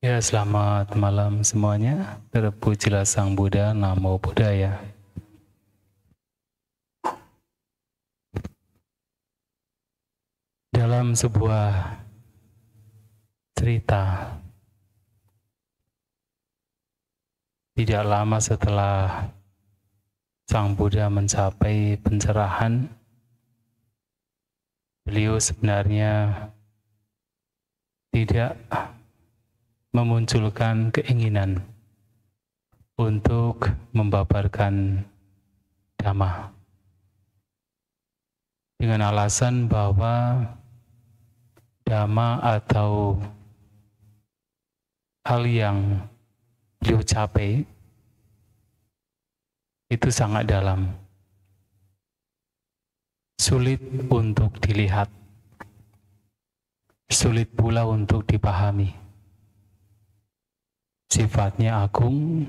Ya, selamat malam semuanya. Terpujilah Sang Buddha, Namo Buddhaya. Dalam sebuah cerita, tidak lama setelah Sang Buddha mencapai pencerahan, beliau sebenarnya tidak memunculkan keinginan untuk membabarkan Dhamma dengan alasan bahwa Dhamma atau hal yang beliau capai itu sangat dalam, sulit untuk dilihat, sulit pula untuk dipahami. Sifatnya agung,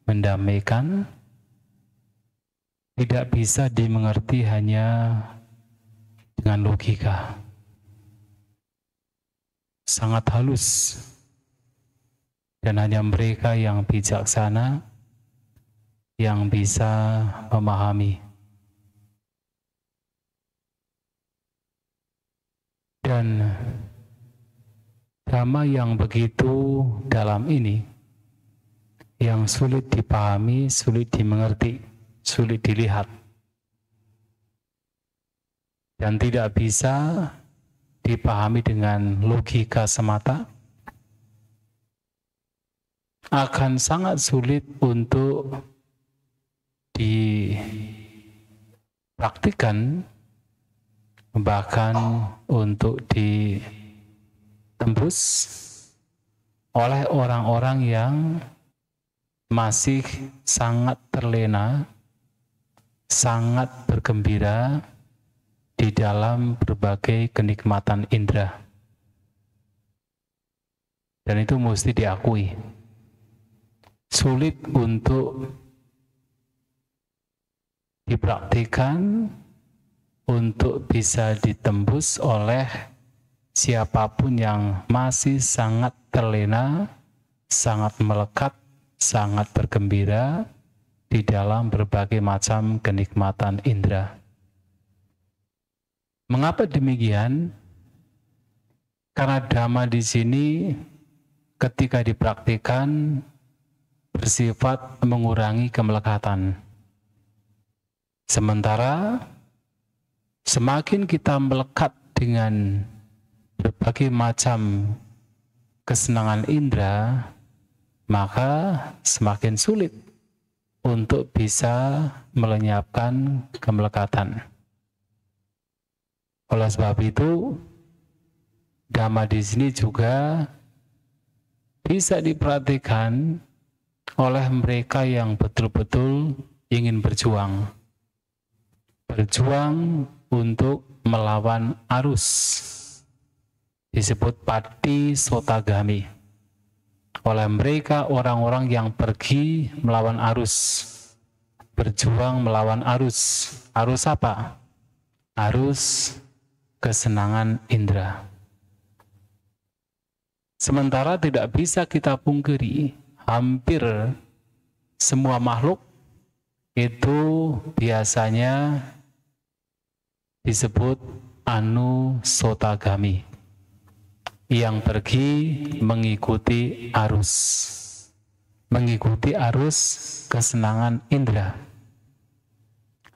mendamaikan, tidak bisa dimengerti hanya dengan logika. Sangat halus, dan hanya mereka yang bijaksana yang bisa memahami. Dan Dhamma yang begitu dalam ini, yang sulit dipahami, sulit dimengerti, sulit dilihat, dan tidak bisa dipahami dengan logika semata, akan sangat sulit untuk dipraktikkan, bahkan untuk ditembus oleh orang-orang yang masih sangat terlena, sangat bergembira di dalam berbagai kenikmatan indera. Dan itu mesti diakui. Sulit untuk dipraktikkan, untuk bisa ditembus oleh siapapun yang masih sangat terlena, sangat melekat, sangat bergembira di dalam berbagai macam kenikmatan indera. Mengapa demikian? Karena Dhamma di sini ketika dipraktikkan bersifat mengurangi kemelekatan. Sementara semakin kita melekat dengan berbagai macam kesenangan indera, maka semakin sulit untuk bisa melenyapkan kemelekatan. Oleh sebab itu, Dhamma di sini juga bisa diperhatikan oleh mereka yang betul-betul ingin berjuang. Berjuang untuk melawan arus. Disebut pati sotagami. Oleh mereka orang-orang yang pergi melawan arus, berjuang melawan arus. Arus apa? Arus kesenangan indera. Sementara tidak bisa kita pungkiri, hampir semua makhluk itu biasanya disebut anusotagami, yang pergi mengikuti arus kesenangan indera.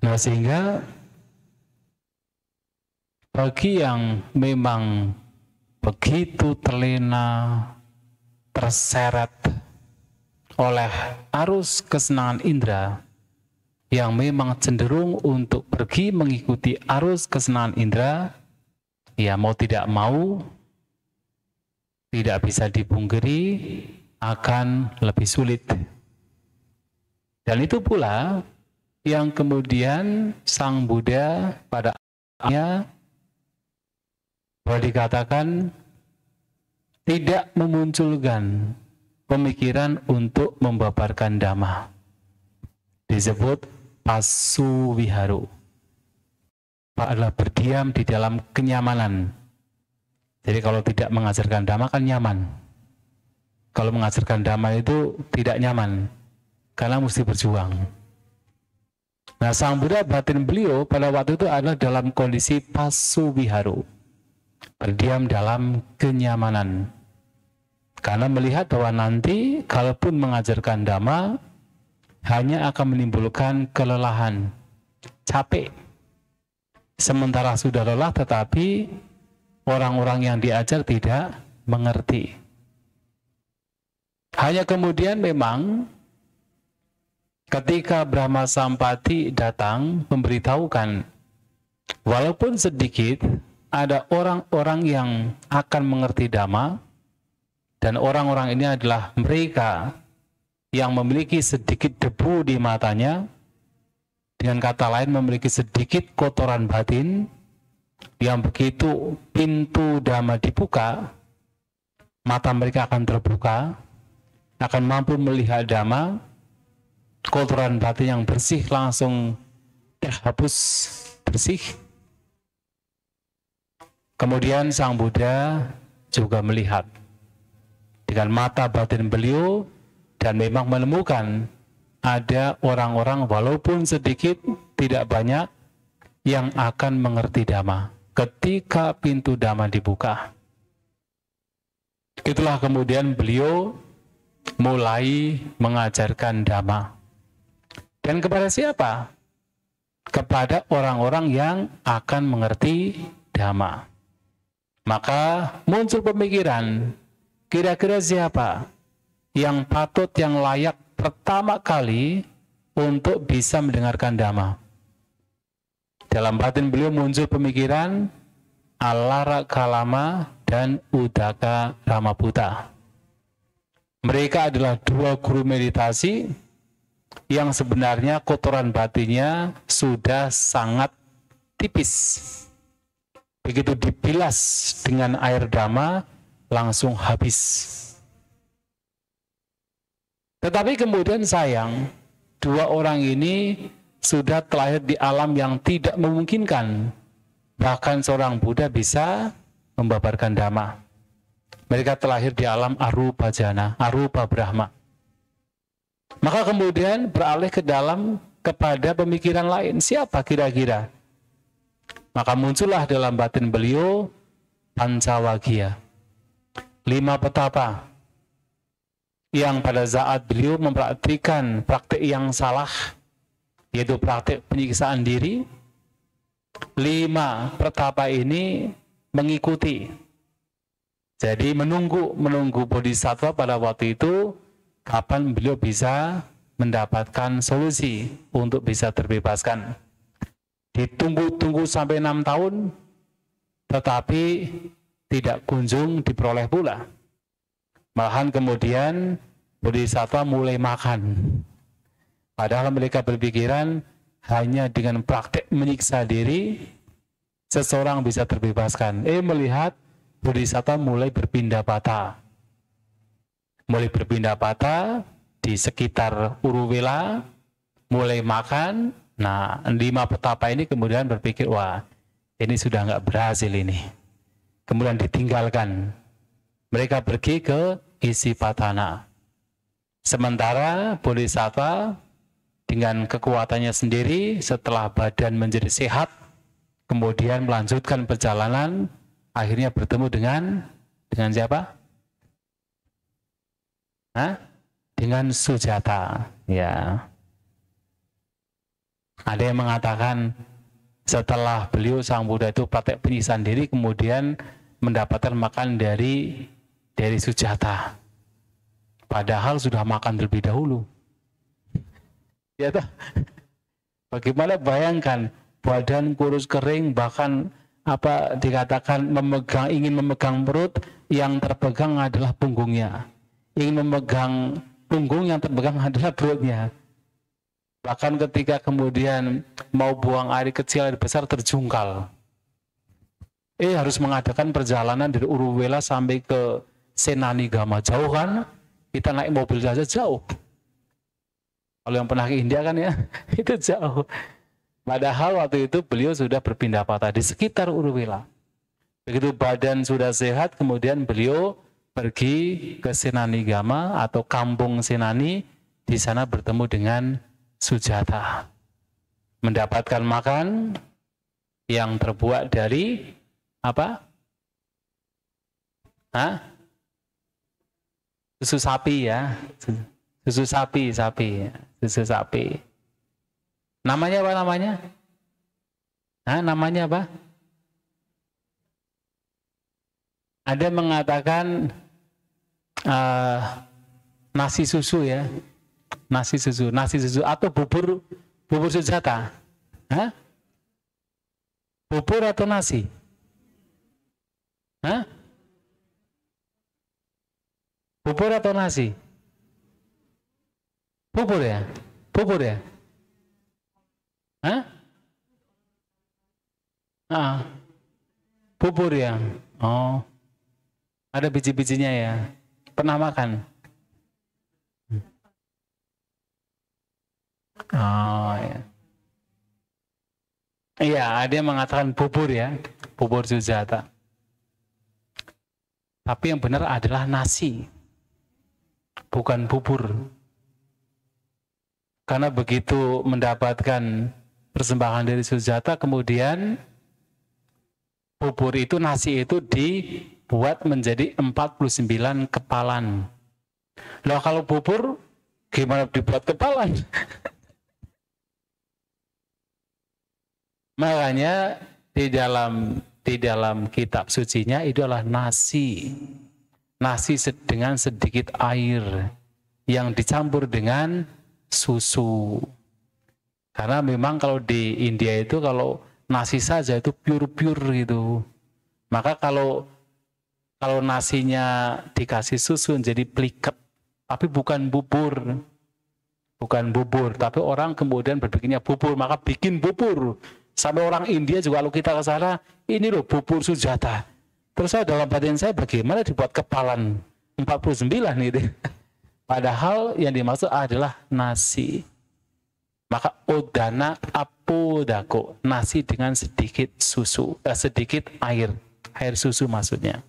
Nah, sehingga bagi yang memang begitu terlena, terseret oleh arus kesenangan indera, yang memang cenderung untuk pergi mengikuti arus kesenangan indera, ya mau tidak mau, tidak bisa dipungkiri akan lebih sulit. Dan itu pula yang kemudian Sang Buddha pada akhirnya boleh dikatakan tidak memunculkan pemikiran untuk membabarkan Dhamma. Disebut pasuwiharu. Adalah berdiam di dalam kenyamanan. Jadi kalau tidak mengajarkan Dhamma kan nyaman. Kalau mengajarkan dhamma itu tidak nyaman, karena mesti berjuang. Nah, Sang Buddha batin beliau pada waktu itu adalah dalam kondisi pasubiharu, berdiam dalam kenyamanan. Karena melihat bahwa nanti kalaupun mengajarkan dhamma, hanya akan menimbulkan kelelahan, capek. Sementara sudah lelah tetapi orang-orang yang diajar tidak mengerti. Hanya kemudian memang ketika Brahma Sampati datang memberitahukan, walaupun sedikit ada orang-orang yang akan mengerti dhamma, dan orang-orang ini adalah mereka yang memiliki sedikit debu di matanya, dengan kata lain memiliki sedikit kotoran batin, yang begitu pintu dhamma dibuka, mata mereka akan terbuka, akan mampu melihat dhamma, kotoran batin yang bersih langsung terhapus bersih. Kemudian Sang Buddha juga melihat dengan mata batin beliau dan memang menemukan ada orang-orang walaupun sedikit, tidak banyak, yang akan mengerti dhamma ketika pintu dhamma dibuka. Itulah kemudian beliau mulai mengajarkan dhamma. Dan kepada siapa? Kepada orang-orang yang akan mengerti dhamma. Maka muncul pemikiran, kira-kira siapa yang patut, yang layak pertama kali untuk bisa mendengarkan dhamma? Dalam batin beliau muncul pemikiran Alara Kalama dan Udaka Ramaputta. Mereka adalah dua guru meditasi yang sebenarnya kotoran batinnya sudah sangat tipis. Begitu dibilas dengan air dhamma, langsung habis. Tetapi kemudian sayang, dua orang ini sudah terlahir di alam yang tidak memungkinkan. Bahkan seorang Buddha bisa membabarkan dhamma. Mereka terlahir di alam arupa jana, arupa Brahma. Maka kemudian beralih ke dalam kepada pemikiran lain. Siapa kira-kira? Maka muncullah dalam batin beliau Pancawagya, 5 petapa yang pada saat beliau mempraktikkan praktik yang salah, yaitu praktik penyiksaan diri, 5 petapa ini mengikuti. Jadi menunggu bodhisattva pada waktu itu kapan beliau bisa mendapatkan solusi untuk bisa terbebaskan. Ditunggu-tunggu sampai 6 tahun, tetapi tidak kunjung diperoleh pula. Malahan kemudian bodhisattva mulai makan. Padahal mereka berpikiran hanya dengan praktek menyiksa diri seseorang bisa terbebaskan. Melihat bodhisattva mulai berpindah patah. Mulai berpindah patah di sekitar Uruvela, mulai makan. Nah, 5 petapa ini kemudian berpikir, wah ini sudah nggak berhasil ini. Kemudian ditinggalkan. Mereka pergi ke Isipatana. Sementara bodhisattva dengan kekuatannya sendiri setelah badan menjadi sehat, kemudian melanjutkan perjalanan, akhirnya bertemu dengan siapa? Dengan Sujata. Ya. Ada yang mengatakan setelah beliau Sang Buddha itu praktek penyiksaan diri, kemudian mendapatkan makan dari Sujata. Padahal sudah makan terlebih dahulu. Ya toh? Bagaimana bayangkan badan kurus kering, bahkan dikatakan ingin memegang perut, yang terpegang adalah punggungnya. Ingin memegang punggung, yang terpegang adalah perutnya. Bahkan ketika kemudian mau buang air kecil, air besar terjungkal. Harus mengadakan perjalanan dari Uruvela sampai ke Senanigama. Jauh kan? Kita naik mobil saja jauh. Kalau yang pernah ke India kan ya, itu jauh. Padahal waktu itu beliau sudah berpindah patah di sekitar Uruvela. Begitu badan sudah sehat, kemudian beliau pergi ke Senanigama atau kampung Senani, di sana bertemu dengan Sujata. Mendapatkan makan yang terbuat dari apa? Susu sapi ya. Susu sapi. Susu sapi. Namanya apa namanya? Namanya apa? Ada mengatakan nasi susu ya. Nasi susu atau bubur Sujata. Bubur atau nasi? Bubur atau nasi? Bubur ya? Bubur ya? Bubur ya? Oh, ada biji-bijinya ya? Pernah makan? Oh ya. Iya, ada yang mengatakan bubur ya, bubur Sujata. Tapi yang benar adalah nasi, bukan bubur. Karena begitu mendapatkan persembahan dari Sujata, kemudian bubur itu, nasi itu dibuat menjadi 49 kepalan. Loh kalau bubur, gimana dibuat kepalan? Makanya di dalam kitab sucinya itu adalah nasi dengan sedikit air yang dicampur dengan susu. Karena memang kalau di India itu kalau nasi saja itu pure gitu. Maka kalau nasinya dikasih susu jadi pliket, tapi bukan bubur, tapi orang kemudian berpikirnya bubur, maka bikin bubur. Sampai orang India juga kalau kita ke sana, ini loh bubur Sujata. Terus saya dalam batin saya, bagaimana dibuat kepalan 49 gitu. Padahal yang dimaksud adalah nasi. Maka odana apodako, nasi dengan sedikit susu, sedikit air susu maksudnya.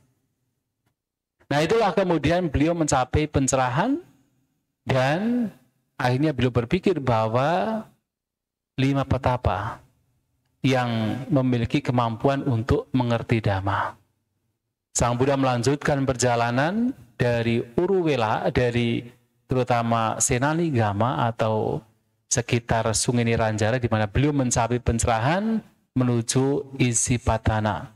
Nah itulah kemudian beliau mencapai pencerahan dan akhirnya beliau berpikir bahwa 5 petapa yang memiliki kemampuan untuk mengerti Dhamma. Sang Buddha melanjutkan perjalanan dari Uruwela, dari terutama Senanigama atau sekitar Sungai Niranjara, di mana beliau mencapai pencerahan menuju Isipatana.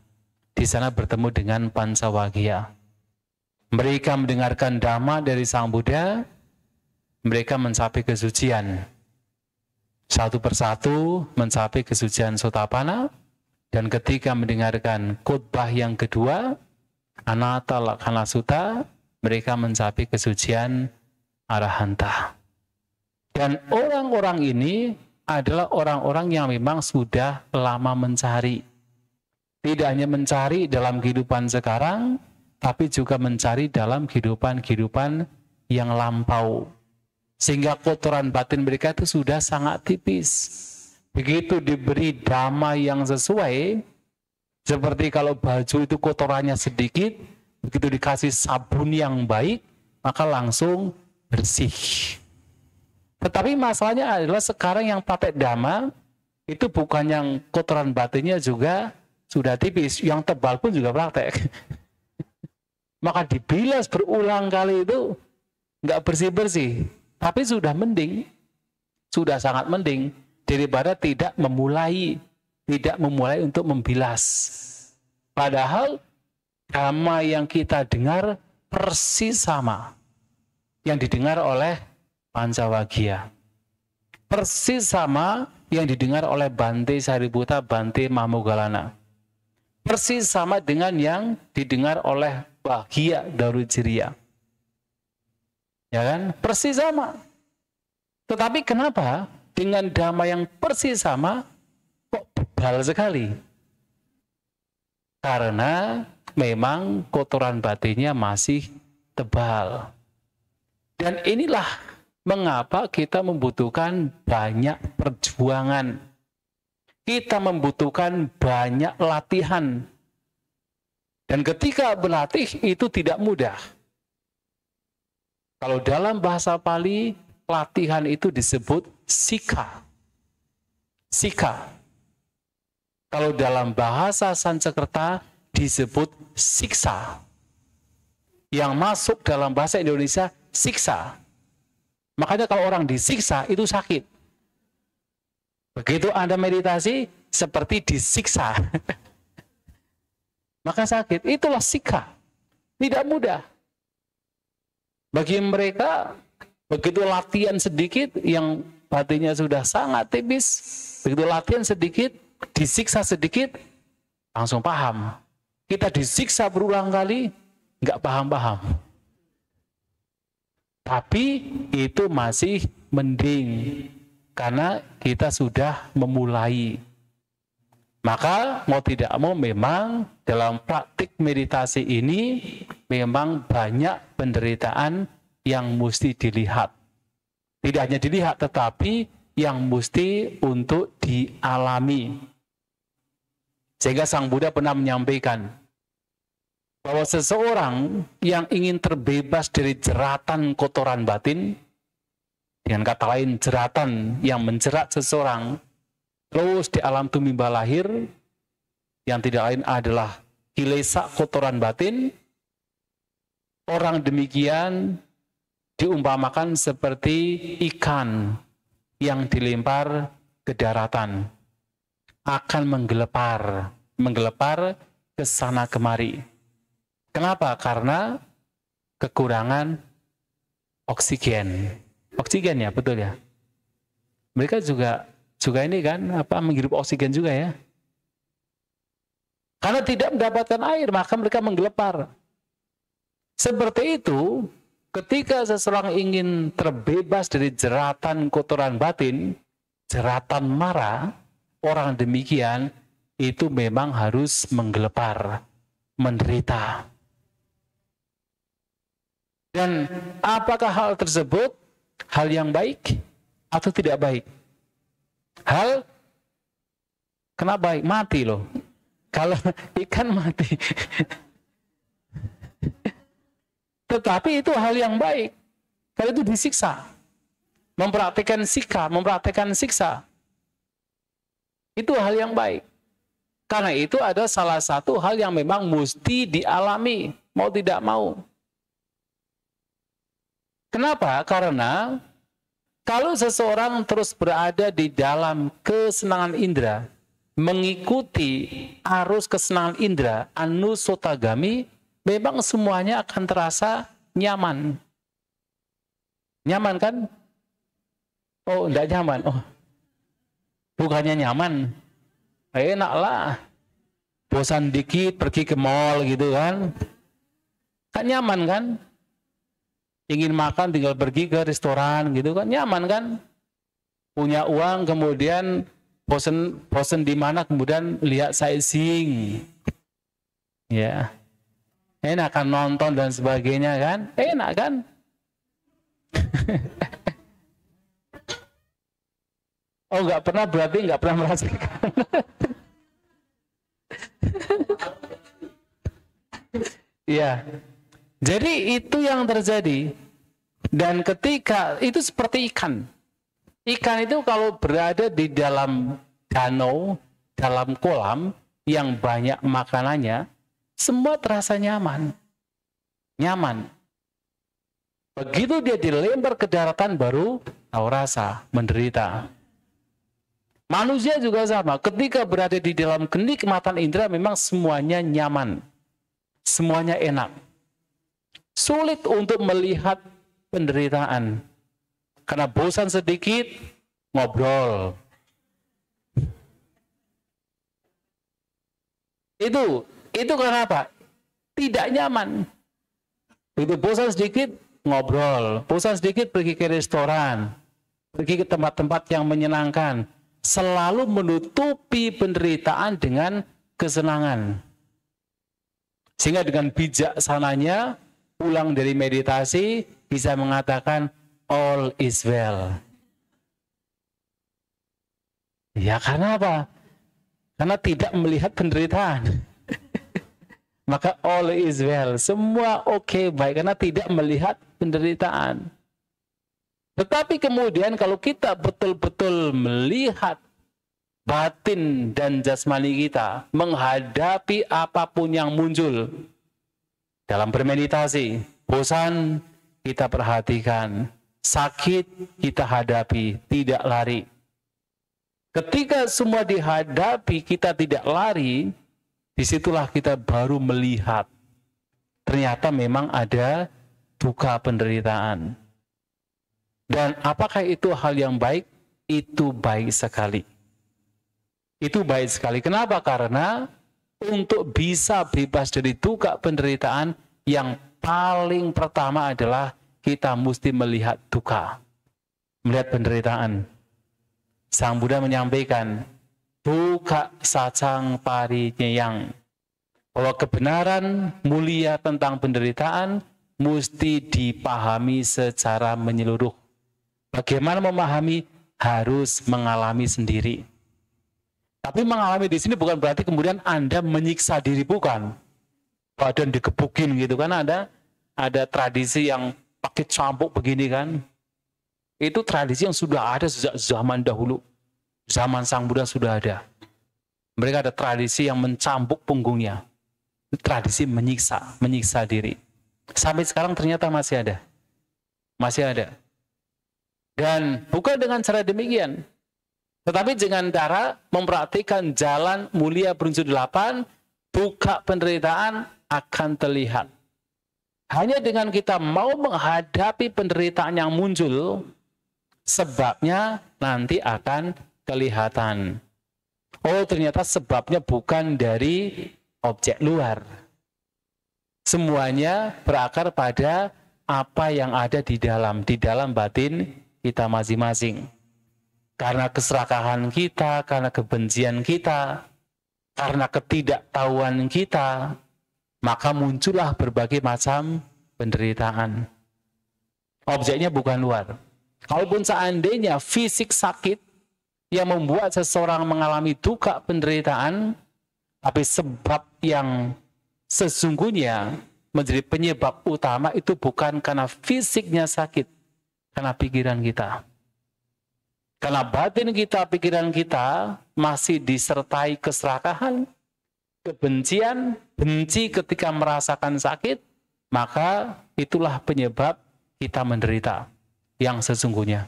Di sana bertemu dengan Pancawagya. Mereka mendengarkan Dhamma dari Sang Buddha, mereka mencapai kesucian. Satu persatu mencapai kesucian Sotapanna, dan ketika mendengarkan khotbah yang kedua, Anatta Lakkhana Sutta, mereka mencapai kesucian Arahanta. Dan orang-orang ini adalah orang-orang yang memang sudah lama mencari. Tidak hanya mencari dalam kehidupan sekarang, tapi juga mencari dalam kehidupan yang lampau. Sehingga kotoran batin mereka itu sudah sangat tipis. Begitu diberi dhamma yang sesuai, seperti kalau baju itu kotorannya sedikit, begitu dikasih sabun yang baik, maka langsung bersih. Tetapi masalahnya adalah sekarang yang pakai dhamma, itu bukan yang kotoran batinnya juga sudah tipis, yang tebal pun juga praktek. Maka dibilas berulang kali itu nggak bersih-bersih. Tapi sudah mending, sudah sangat mending daripada tidak memulai untuk membilas. Padahal dhamma yang kita dengar persis sama yang didengar oleh Pancawagya. Persis sama yang didengar oleh Bante Sariputta, Bante Mahmoggallana. Persis sama dengan yang didengar oleh Baghya Darujiriya. Ya kan? Persis sama. Tetapi kenapa dengan dhamma yang persis sama kok bebal sekali? Karena memang kotoran batinnya masih tebal. Dan inilah mengapa kita membutuhkan banyak perjuangan. Kita membutuhkan banyak latihan. Dan ketika berlatih itu tidak mudah. Kalau dalam bahasa Pali, latihan itu disebut sika. Sika. Kalau dalam bahasa Sanskerta disebut siksa. Yang masuk dalam bahasa Indonesia siksa. Makanya kalau orang disiksa itu sakit. Begitu Anda meditasi seperti disiksa. Maka sakit. Itulah sika. Tidak mudah. Bagi mereka, begitu latihan sedikit, yang batinnya sudah sangat tipis, begitu latihan sedikit, disiksa sedikit, langsung paham. Kita disiksa berulang kali, nggak paham-paham. Tapi itu masih mending, karena kita sudah memulai. Maka mau tidak mau memang dalam praktik meditasi ini memang banyak penderitaan yang mesti dilihat. Tidak hanya dilihat tetapi yang mesti untuk dialami. Sehingga Sang Buddha pernah menyampaikan bahwa seseorang yang ingin terbebas dari jeratan kotoran batin, dengan kata lain jeratan yang menjerat seseorang terus di alam tumimba lahir, yang tidak lain adalah kilesa kotoran batin, orang demikian diumpamakan seperti ikan yang dilempar ke daratan, akan menggelepar ke sana kemari. Kenapa? Karena kekurangan oksigen. Oksigen ya, betul ya. Mereka juga ini kan menghirup oksigen juga ya. Karena tidak mendapatkan air, maka mereka menggelepar. Seperti itu, ketika seseorang ingin terbebas dari jeratan kotoran batin, jeratan mara, orang demikian itu memang harus menggelepar, menderita. Dan apakah hal tersebut hal yang baik atau tidak baik? Hal kenapa baik? Mati loh. Kalau ikan mati. Tetapi itu hal yang baik. Kalau itu disiksa. Mempraktikkan siksa. Itu hal yang baik. Karena itu ada salah satu hal yang memang mesti dialami. Mau tidak mau. Kenapa? Karena kalau seseorang terus berada di dalam kesenangan indera, mengikuti arus kesenangan indera, anusotagami, memang semuanya akan terasa nyaman. Nyaman kan? Oh, enggak nyaman. Oh, bukannya nyaman. Enak lah. Bosan dikit pergi ke mall gitu kan. Kan nyaman kan? Ingin makan tinggal pergi ke restoran gitu kan, nyaman kan? Punya uang kemudian bosen di mana kemudian lihat sightseeing. Ya. Enak kan nonton dan sebagainya kan? Enak kan? Oh, nggak pernah, berarti nggak pernah merasakan. Iya. Jadi itu yang terjadi. Dan ketika itu seperti ikan. Ikan itu kalau berada di dalam danau, dalam kolam yang banyak makanannya, semua terasa nyaman. Nyaman. Begitu dia dilempar ke daratan baru tahu rasa, menderita. Manusia juga sama. Ketika berada di dalam kenikmatan indera memang semuanya nyaman. Semuanya enak. Sulit untuk melihat penderitaan. Karena bosan sedikit, ngobrol. Itu karena apa? Tidak nyaman. Itu bosan sedikit, ngobrol. Bosan sedikit, pergi ke restoran. Pergi ke tempat-tempat yang menyenangkan. Selalu menutupi penderitaan dengan kesenangan. Sehingga dengan bijaksananya, pulang dari meditasi bisa mengatakan all is well. Ya karena apa? Karena tidak melihat penderitaan. Maka all is well, semua oke, baik, karena tidak melihat penderitaan. Tetapi kemudian kalau kita betul-betul melihat batin dan jasmani kita menghadapi apapun yang muncul dalam bermeditasi, bosan kita perhatikan, sakit kita hadapi, tidak lari. Ketika semua dihadapi, kita tidak lari, disitulah kita baru melihat ternyata memang ada duka penderitaan. Dan apakah itu hal yang baik? Itu baik sekali. Itu baik sekali. Kenapa? Karena untuk bisa bebas dari duka penderitaan, yang paling pertama adalah kita mesti melihat duka. Melihat penderitaan. Sang Buddha menyampaikan, duka sacang parinyayang. Bahwa kebenaran mulia tentang penderitaan mesti dipahami secara menyeluruh. Bagaimana memahami? Harus mengalami sendiri. Tapi mengalami di sini bukan berarti kemudian Anda menyiksa diri, bukan. Badan dikebukin gitu kan, ada tradisi yang pakai cambuk begini kan. Itu tradisi yang sudah ada sejak zaman dahulu. Zaman Sang Buddha sudah ada. Mereka ada tradisi yang mencambuk punggungnya. Tradisi menyiksa diri. Sampai sekarang ternyata masih ada. Masih ada. Dan bukan dengan cara demikian, tetapi dengan cara mempraktikkan jalan mulia berunsur 8, duka penderitaan akan terlihat. Hanya dengan kita mau menghadapi penderitaan yang muncul, sebabnya nanti akan kelihatan. Oh, ternyata sebabnya bukan dari objek luar. Semuanya berakar pada apa yang ada di dalam batin kita masing-masing. Karena keserakahan kita, karena kebencian kita, karena ketidaktahuan kita, maka muncullah berbagai macam penderitaan. Objeknya bukan luar. Kalaupun seandainya fisik sakit yang membuat seseorang mengalami duka penderitaan, tapi sebab yang sesungguhnya menjadi penyebab utama itu bukan karena fisiknya sakit, karena pikiran kita. Karena batin kita, pikiran kita masih disertai keserakahan, kebencian, benci ketika merasakan sakit, maka itulah penyebab kita menderita yang sesungguhnya.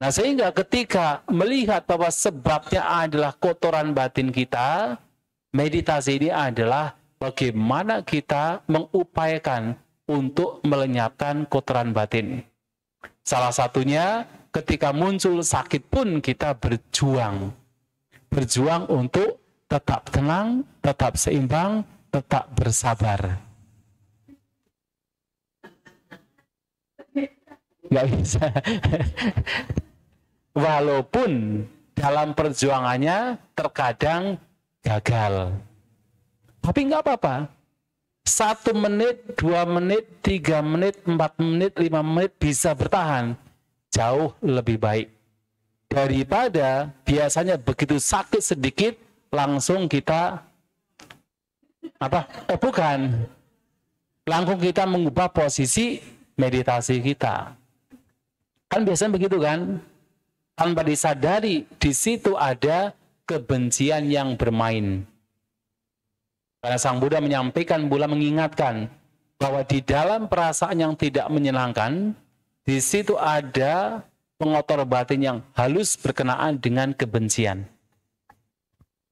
Nah, sehingga ketika melihat bahwa sebabnya adalah kotoran batin kita, meditasi ini adalah bagaimana kita mengupayakan untuk melenyapkan kotoran batin. Salah satunya ketika muncul sakit pun kita berjuang. Berjuang untuk tetap tenang, tetap seimbang, tetap bersabar. Nggak bisa. Walaupun dalam perjuangannya terkadang gagal. Tapi nggak apa-apa. 1 menit, 2 menit, 3 menit, 4 menit, 5 menit bisa bertahan. Jauh lebih baik. Daripada biasanya begitu sakit sedikit, langsung kita, bukan. Langsung kita mengubah posisi meditasi kita. Kan biasanya begitu kan? Tanpa disadari, di situ ada kebencian yang bermain. Karena Sang Buddha menyampaikan, Buddha mengingatkan bahwa di dalam perasaan yang tidak menyenangkan, di situ ada pengotor batin yang halus berkenaan dengan kebencian.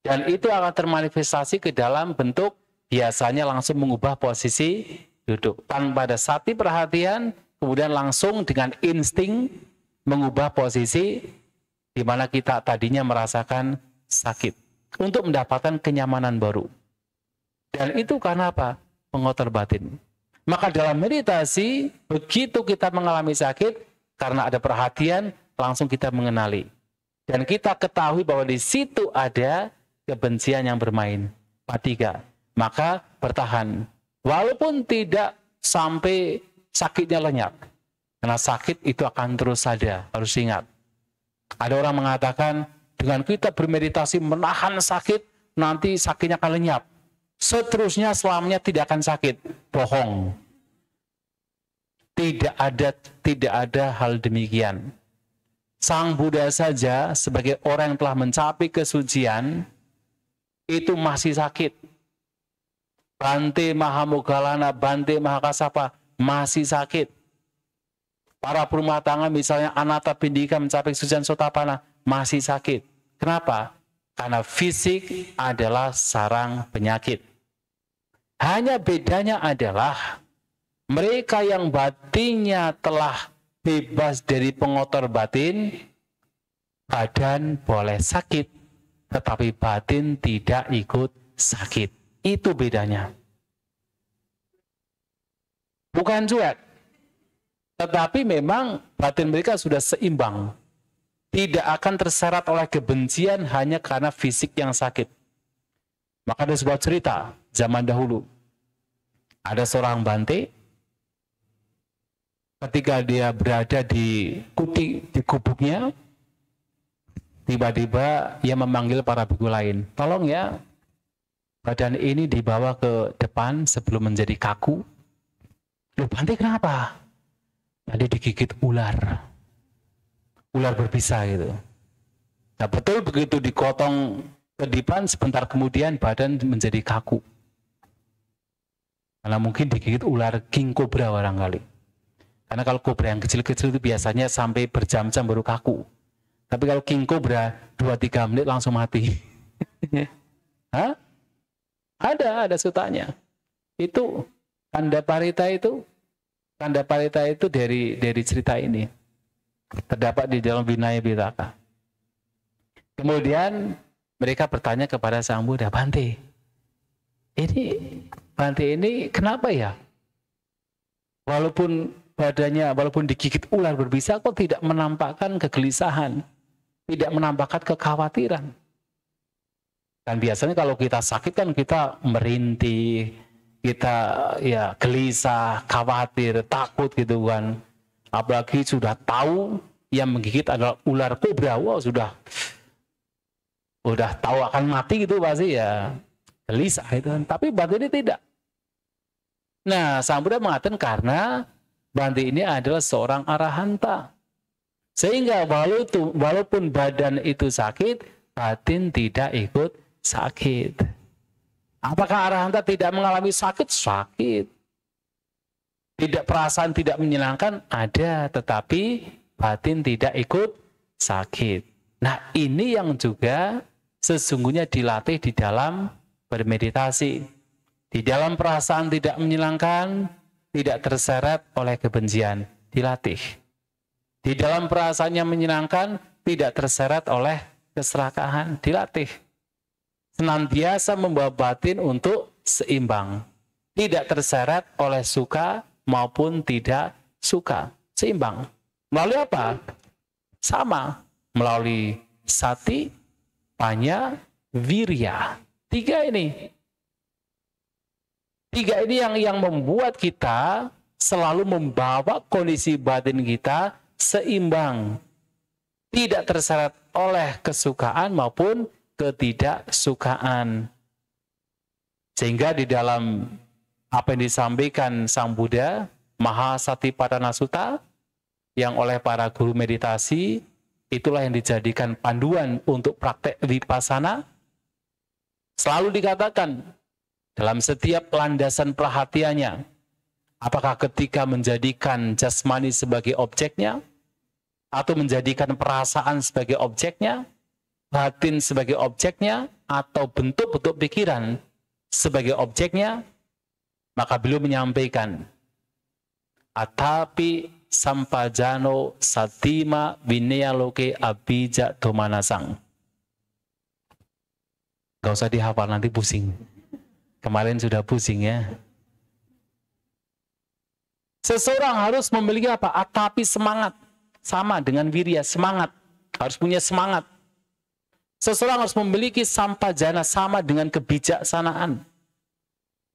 Dan itu akan termanifestasi ke dalam bentuk biasanya langsung mengubah posisi duduk. Tanpa ada sati perhatian, kemudian langsung dengan insting mengubah posisi di mana kita tadinya merasakan sakit untuk mendapatkan kenyamanan baru. Dan itu karena apa? Pengotor batin. Maka dalam meditasi, begitu kita mengalami sakit, karena ada perhatian, langsung kita mengenali. Dan kita ketahui bahwa di situ ada kebencian yang bermain. Patiga. Maka bertahan. Walaupun tidak sampai sakitnya lenyap. Karena sakit itu akan terus ada. Harus ingat. Ada orang mengatakan, dengan kita bermeditasi menahan sakit, nanti sakitnya akan lenyap. Seterusnya selamanya tidak akan sakit. Bohong. Tidak ada hal demikian. Sang Buddha saja sebagai orang yang telah mencapai kesucian itu masih sakit. Bante Mahamoggallana, Bante Mahakassapa masih sakit. Para perumah tangga misalnya Anathapindika mencapai kesucian Sotapanna masih sakit. Kenapa? Karena fisik adalah sarang penyakit. Hanya bedanya adalah mereka yang batinnya telah bebas dari pengotor batin, badan boleh sakit, tetapi batin tidak ikut sakit. Itu bedanya. Bukan cuek, tetapi memang batin mereka sudah seimbang. Tidak akan terseret oleh kebencian hanya karena fisik yang sakit. Maka ada sebuah cerita zaman dahulu. Ada seorang bante, ketika dia berada di gubuknya, tiba-tiba ia memanggil para biku lain, tolong ya, badan ini dibawa ke depan sebelum menjadi kaku. Loh, Bante kenapa? Tadi digigit ular berbisa gitu. Nah betul begitu dikotong ke depan, sebentar kemudian badan menjadi kaku. Karena mungkin digigit ular king cobra barangkali. Karena kalau kobra yang kecil-kecil itu biasanya sampai berjam-jam baru kaku. Tapi kalau king cobra 2-3 menit langsung mati. Hah? Ada sutanya. Itu tanda parita itu dari cerita ini. Terdapat di dalam Vinaya Pitaka. Kemudian mereka bertanya kepada Sang Buddha, Bante ini kenapa ya? Walaupun badannya, walaupun digigit ular berbisa, kok tidak menampakkan kegelisahan, tidak menampakkan kekhawatiran. Dan biasanya kalau kita sakit kan kita merintih, kita ya gelisah, khawatir, takut gitu kan. Apalagi sudah tahu yang menggigit adalah ular kobra, wow sudah tahu akan mati gitu pasti ya gelisah itu kan. Tapi Bante ini tidak. Nah, Sang Buddha mengatakan karena Bante ini adalah seorang arahanta. Sehingga walaupun badan itu sakit, batin tidak ikut sakit. Apakah arahanta tidak mengalami sakit? Sakit. Tidak, perasaan tidak menyenangkan ada, tetapi batin tidak ikut sakit. Nah, ini yang juga sesungguhnya dilatih di dalam bermeditasi. Di dalam perasaan tidak menyenangkan, tidak terseret oleh kebencian, dilatih. Di dalam perasaan yang menyenangkan, tidak terseret oleh keserakahan, dilatih. Senantiasa membawa batin untuk seimbang. Tidak terseret oleh suka maupun tidak suka, seimbang. Melalui apa? Sama, melalui sati, panya, wirya. Tiga ini yang membuat kita selalu membawa kondisi batin kita seimbang, tidak terseret oleh kesukaan maupun ketidaksukaan. Sehingga di dalam apa yang disampaikan Sang Buddha, Mahasatipatthana Sutta, yang oleh para guru meditasi, itulah yang dijadikan panduan untuk praktek vipassana. Selalu dikatakan dalam setiap landasan perhatiannya, apakah ketika menjadikan jasmani sebagai objeknya, atau menjadikan perasaan sebagai objeknya, batin sebagai objeknya, atau bentuk-bentuk pikiran sebagai objeknya, maka beliau menyampaikan, atapi sampajano satima vinaya loke abija domanasang. Gak usah dihafal, nanti pusing. Kemarin sudah pusing ya. Seseorang harus memiliki apa? Atapi semangat. Sama dengan wirya, semangat. Harus punya semangat. Seseorang harus memiliki sampajana, sama dengan kebijaksanaan.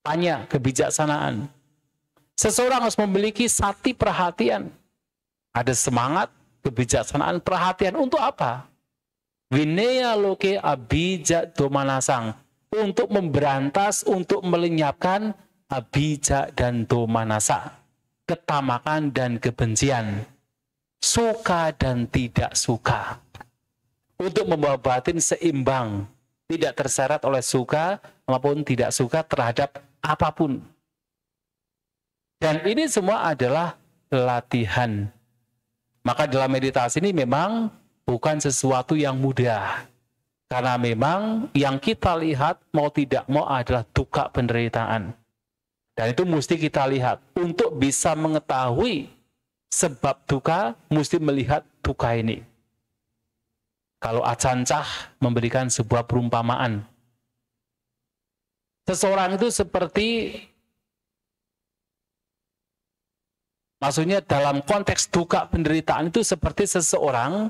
Tanya kebijaksanaan. Seseorang harus memiliki sati, perhatian. Ada semangat, kebijaksanaan, perhatian. Untuk apa? Vinaya loke abija domanasang. Untuk memberantas, untuk melenyapkan abija dan domanasa. ketamakan dan kebencian, suka dan tidak suka. Untuk membawa batin seimbang, tidak terseret oleh suka maupun tidak suka terhadap apapun. Dan ini semua adalah latihan. Maka dalam meditasi ini memang bukan sesuatu yang mudah. Karena memang yang kita lihat mau tidak mau adalah duka penderitaan. Dan itu mesti kita lihat. Untuk bisa mengetahui sebab duka, mesti melihat duka ini. Kalau Ajahn Chah memberikan sebuah perumpamaan. Seseorang itu seperti, maksudnya dalam konteks duka penderitaan itu seperti seseorang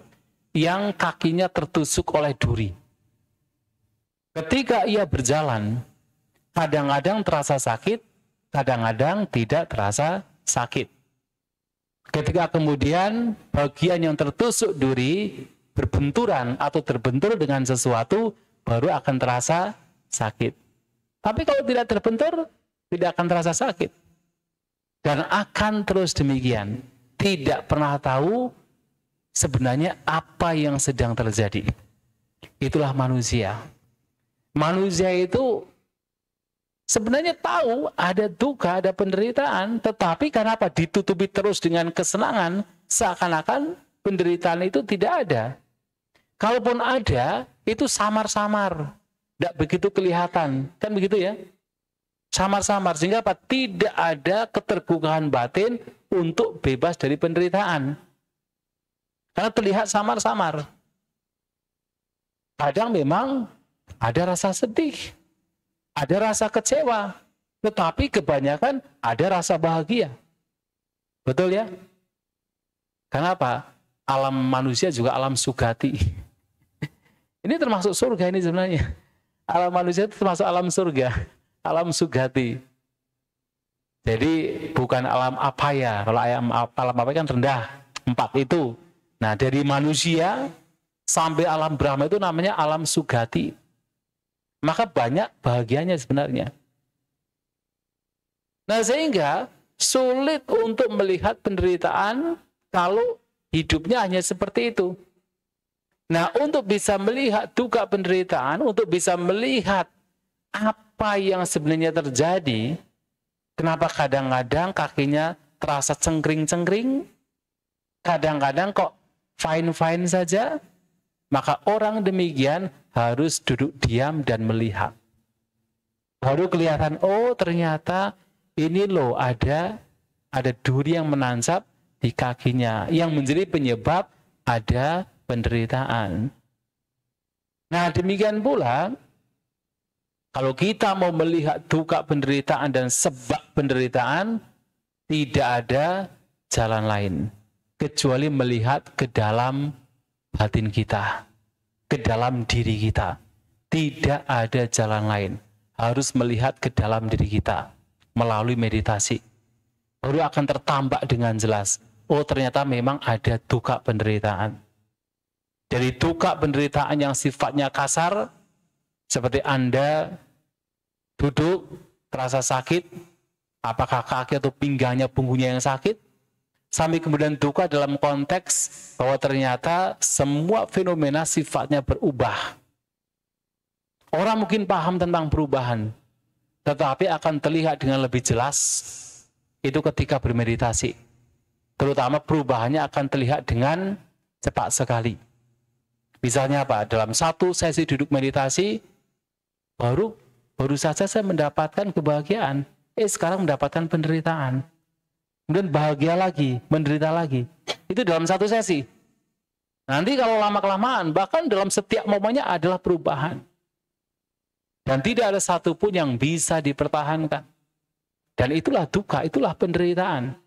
yang kakinya tertusuk oleh duri. Ketika ia berjalan, kadang-kadang terasa sakit, kadang-kadang tidak terasa sakit. Ketika kemudian bagian yang tertusuk duri berbenturan atau terbentur dengan sesuatu, baru akan terasa sakit. Tapi kalau tidak terbentur, tidak akan terasa sakit. Dan akan terus demikian. Tidak pernah tahu sebenarnya apa yang sedang terjadi. Itulah manusia. Manusia itu sebenarnya tahu ada duka, ada penderitaan, tetapi kenapa ditutupi terus dengan kesenangan, seakan-akan penderitaan itu tidak ada. Kalaupun ada, itu samar-samar, tidak begitu kelihatan, kan begitu ya? Samar-samar, sehingga apa? Tidak ada keterbukaan batin untuk bebas dari penderitaan. Karena terlihat samar-samar. Kadang memang ada rasa sedih, ada rasa kecewa, tetapi kebanyakan ada rasa bahagia. Betul ya? Kenapa? Alam manusia juga alam sugati. Ini termasuk surga ini sebenarnya. Alam manusia itu termasuk alam surga, alam sugati. Jadi bukan alam apaya. Kalau alam apaya kan rendah, 4 itu. Nah, dari manusia sampai alam Brahma itu namanya alam sugati. Maka banyak bahagianya sebenarnya. Nah, sehingga sulit untuk melihat penderitaan kalau hidupnya hanya seperti itu. Nah, untuk bisa melihat duka penderitaan, untuk bisa melihat apa yang sebenarnya terjadi, kenapa kadang-kadang kakinya terasa cengkring-cengkring, kadang-kadang kok fine-fine saja, maka orang demikian harus duduk diam dan melihat. Baru kelihatan, oh ternyata ini loh ada duri yang menancap di kakinya, yang menjadi penyebab ada penderitaan. Nah, demikian pula kalau kita mau melihat duka penderitaan dan sebab penderitaan, tidak ada jalan lain kecuali melihat ke dalam batin kita, ke dalam diri kita. Tidak ada jalan lain. Harus melihat ke dalam diri kita melalui meditasi. Baru akan tertambah dengan jelas. Oh, ternyata memang ada duka penderitaan. Dari duka penderitaan yang sifatnya kasar, seperti Anda duduk, terasa sakit, apakah kaki atau pinggangnya, punggungnya yang sakit, sampai kemudian duka dalam konteks bahwa ternyata semua fenomena sifatnya berubah. Orang mungkin paham tentang perubahan, tetapi akan terlihat dengan lebih jelas itu ketika bermeditasi. Terutama perubahannya akan terlihat dengan cepat sekali. Misalnya apa? Dalam satu sesi duduk meditasi, baru saja saya mendapatkan kebahagiaan. Sekarang mendapatkan penderitaan. Kemudian bahagia lagi, menderita lagi. Itu dalam satu sesi. Nanti kalau lama-kelamaan, bahkan dalam setiap momennya adalah perubahan. Dan tidak ada satupun yang bisa dipertahankan. Dan itulah duka, itulah penderitaan.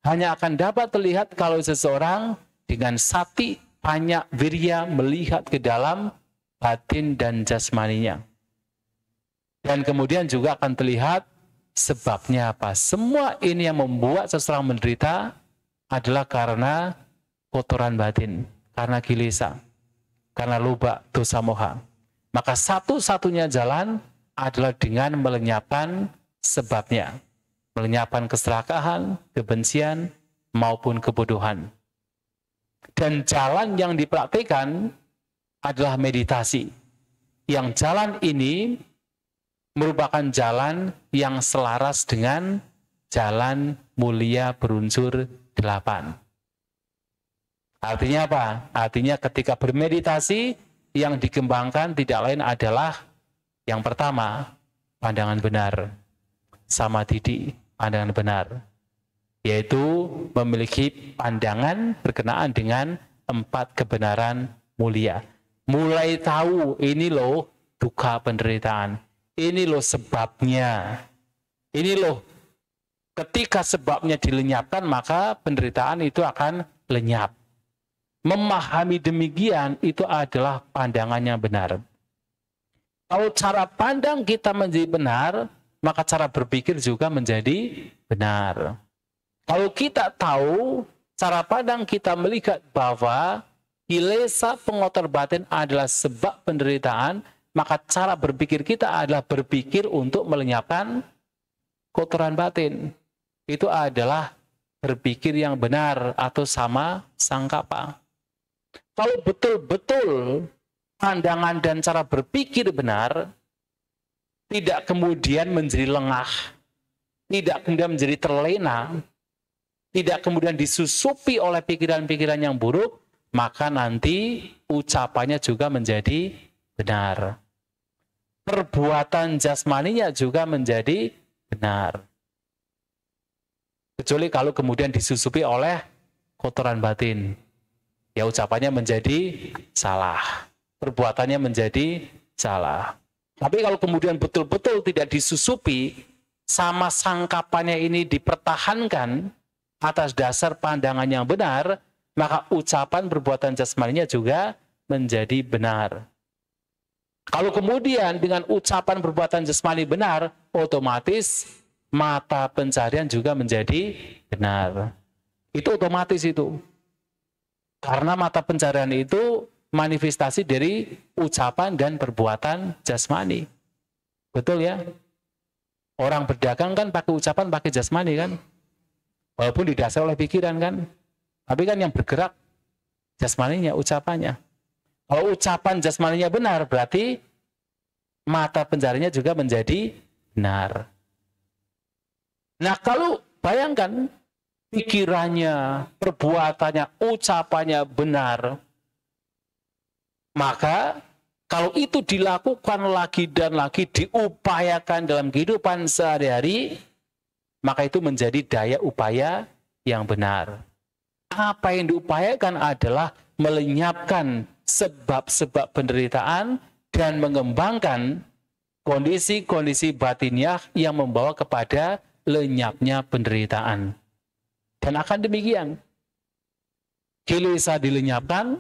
Hanya akan dapat terlihat kalau seseorang dengan sati, panya, wirya melihat ke dalam batin dan jasmaninya. Dan kemudian juga akan terlihat sebabnya apa. Semua ini yang membuat seseorang menderita adalah karena kotoran batin, karena kilesa, karena loba, dosa, moha. Maka satu-satunya jalan adalah dengan melenyapkan sebabnya. melenyapkan keserakahan, kebencian, maupun kebodohan. Dan jalan yang dipraktikkan adalah meditasi. Yang jalan ini merupakan jalan yang selaras dengan jalan mulia berunsur 8. Artinya apa? Artinya ketika bermeditasi, yang dikembangkan tidak lain adalah yang pertama, pandangan benar. Samadhi, pandangan benar. Yaitu memiliki pandangan berkenaan dengan 4 kebenaran mulia. Mulai tahu ini loh duka penderitaan. Ini loh sebabnya. Ini loh ketika sebabnya dilenyapkan maka penderitaan itu akan lenyap. Memahami demikian itu adalah pandangannya benar. Kalau cara pandang kita menjadi benar, maka cara berpikir juga menjadi benar. Kalau kita tahu cara pandang kita melihat bahwa kilesa pengotor batin adalah sebab penderitaan, maka cara berpikir kita adalah berpikir untuk melenyapkan kotoran batin. Itu adalah berpikir yang benar atau sama sangkapa. Kalau betul-betul pandangan dan cara berpikir benar, tidak kemudian menjadi lengah, tidak kemudian menjadi terlena, tidak kemudian disusupi oleh pikiran-pikiran yang buruk, maka nanti ucapannya juga menjadi benar. Perbuatan jasmaninya juga menjadi benar. Kecuali kalau kemudian disusupi oleh kotoran batin. Ya ucapannya menjadi salah. Perbuatannya menjadi salah. Tapi kalau kemudian betul-betul tidak disusupi, sama sangkapannya ini dipertahankan atas dasar pandangan yang benar, maka ucapan perbuatan jasmaninya juga menjadi benar. Kalau kemudian dengan ucapan perbuatan jasmani benar, otomatis mata pencarian juga menjadi benar. Itu otomatis itu. Karena mata pencarian itu manifestasi dari ucapan dan perbuatan jasmani. Betul ya? Orang berdagang kan pakai ucapan, pakai jasmani kan? Walaupun didasari oleh pikiran kan? Tapi kan yang bergerak jasmaninya, ucapannya. Kalau ucapan jasmaninya benar, berarti mata pencariannya juga menjadi benar. Nah kalau bayangkan, pikirannya, perbuatannya, ucapannya benar, maka kalau itu dilakukan lagi dan lagi, diupayakan dalam kehidupan sehari-hari, maka itu menjadi daya upaya yang benar. Apa yang diupayakan adalah melenyapkan sebab-sebab penderitaan dan mengembangkan kondisi-kondisi batiniah yang membawa kepada lenyapnya penderitaan. Dan akan demikian, kilesa dilenyapkan,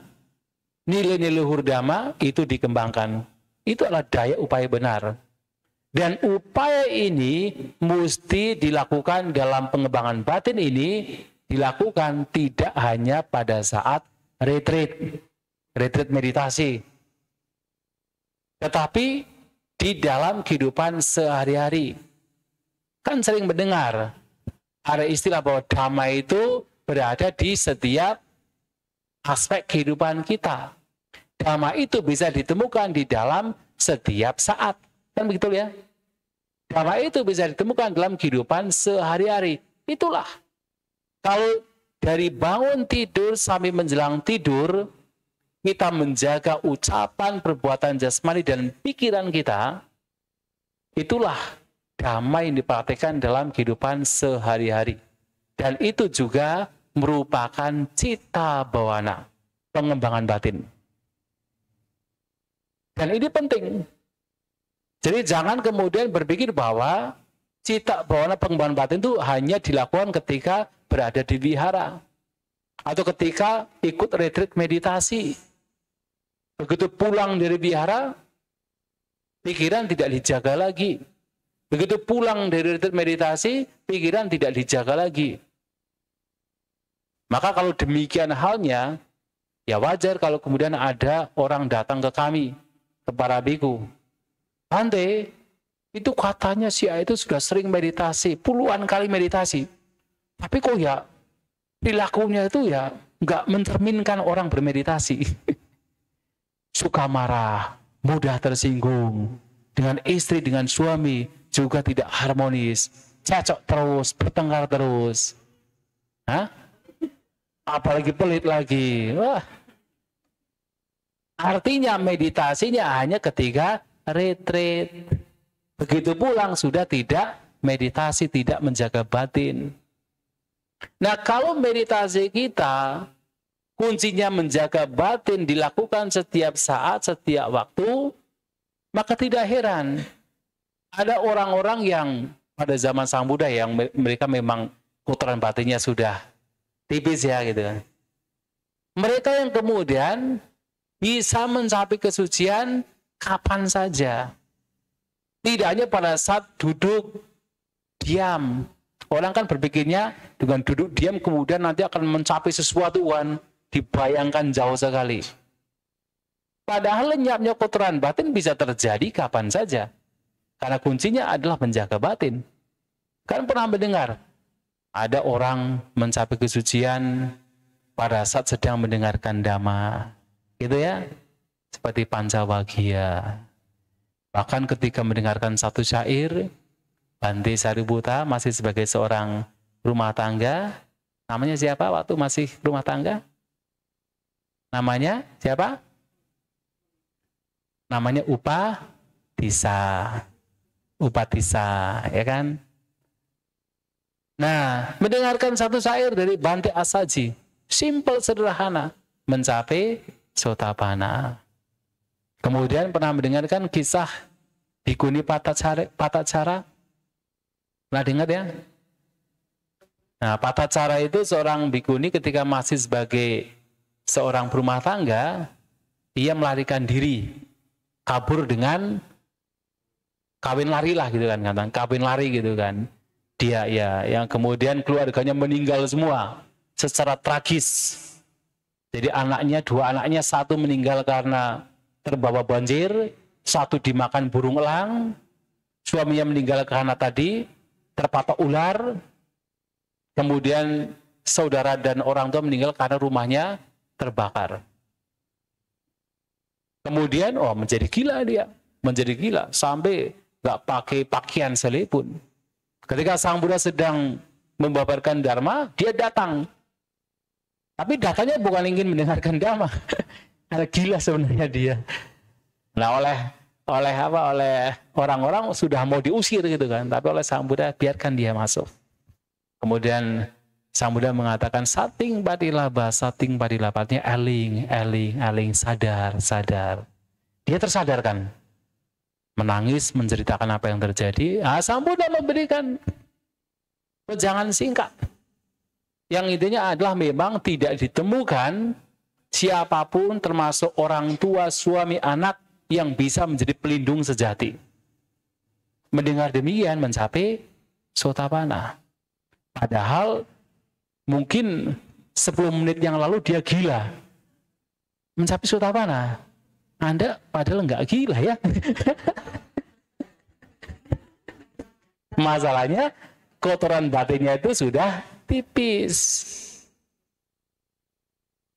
nilai-nilai luhur dhamma itu dikembangkan. Itu adalah daya upaya benar. Dan upaya ini mesti dilakukan dalam pengembangan batin ini, dilakukan tidak hanya pada saat retreat meditasi, tetapi di dalam kehidupan sehari-hari. Kan sering mendengar, ada istilah bahwa dhamma itu berada di setiap aspek kehidupan kita. Dhamma itu bisa ditemukan di dalam setiap saat. Kan begitu ya? Dhamma itu bisa ditemukan dalam kehidupan sehari-hari. Itulah. Kalau dari bangun tidur sampai menjelang tidur, kita menjaga ucapan, perbuatan jasmani, dan pikiran kita, itulah dhamma yang dipraktikkan dalam kehidupan sehari-hari. Dan itu juga merupakan cita bawana, pengembangan batin. Dan ini penting. Jadi jangan kemudian berpikir bahwa cita bawana pengembangan batin itu hanya dilakukan ketika berada di wihara. Atau ketika ikut retreat meditasi. Begitu pulang dari wihara, pikiran tidak dijaga lagi. Begitu pulang dari retreat meditasi, pikiran tidak dijaga lagi. Maka kalau demikian halnya, ya wajar kalau kemudian ada orang datang ke kami, ke para biku. Bante, Itu katanya si A itu sudah sering meditasi, puluhan kali meditasi. Tapi kok ya perilakunya itu ya nggak mencerminkan orang bermeditasi. Suka marah, mudah tersinggung, dengan istri, dengan suami juga tidak harmonis, cekcok terus, bertengkar terus. Hah? Apalagi pelit lagi. Wah. Artinya meditasinya hanya ketika retreat. Begitu pulang sudah tidak meditasi, tidak menjaga batin. Nah, kalau meditasi kita kuncinya menjaga batin dilakukan setiap saat, setiap waktu, maka tidak heran ada orang-orang yang pada zaman Sang Buddha yang mereka memang kotoran batinnya sudah tipis ya gitu kan. Mereka yang kemudian bisa mencapai kesucian kapan saja. Tidak hanya pada saat duduk diam. Orang kan berpikirnya dengan duduk diam kemudian nanti akan mencapai sesuatu kan, dibayangkan jauh sekali. Padahal lenyapnya kotoran batin bisa terjadi kapan saja. Karena kuncinya adalah menjaga batin. Kan pernah mendengar ada orang mencapai kesucian pada saat sedang mendengarkan dhamma. Gitu ya. Seperti Pancawagya. Bahkan ketika mendengarkan satu syair, Bante Sariputta masih sebagai seorang rumah tangga. Namanya siapa waktu masih rumah tangga? Namanya siapa? Namanya Upatissa. Upatissa, ya kan? Nah, mendengarkan satu syair dari Bante Asaji. Simple, sederhana. Mencapai Sotapanna. Kemudian pernah mendengarkan kisah Bhikkhuni Patacara? Pernah dengar ya? Nah, Patacara itu seorang bhikkhuni ketika masih sebagai seorang berumah tangga, ia melarikan diri, kabur dengan kawin lari lah gitu kan, kawin lari gitu kan. Dia ya, yang kemudian keluarganya meninggal semua secara tragis. Jadi dua anaknya, satu meninggal karena terbawa banjir, satu dimakan burung elang, suaminya meninggal karena tadi terpapak ular, kemudian saudara dan orang tua meninggal karena rumahnya terbakar. Kemudian menjadi gila dia, menjadi gila sampai nggak pakai pakaian selepun. Ketika Sang Buddha sedang membabarkan dharma, dia datang. Tapi datangnya bukan ingin mendengarkan dhamma. Karena gila sebenarnya dia. Nah, oleh orang-orang sudah mau diusir gitu kan, tapi oleh Sang Buddha biarkan dia masuk. Kemudian Sang Buddha mengatakan sating padilaba, artinya eling, sadar. Dia tersadarkan. Menangis, menceritakan apa yang terjadi. Sang Buddha memberikan wejangan singkat. Yang intinya adalah memang tidak ditemukan siapapun termasuk orang tua, suami, anak yang bisa menjadi pelindung sejati. Mendengar demikian mencapai Sotapanna. Padahal mungkin 10 menit yang lalu dia gila. Mencapai Sotapanna. Anda padahal nggak gila ya. Masalahnya kotoran batinnya itu sudah tipis.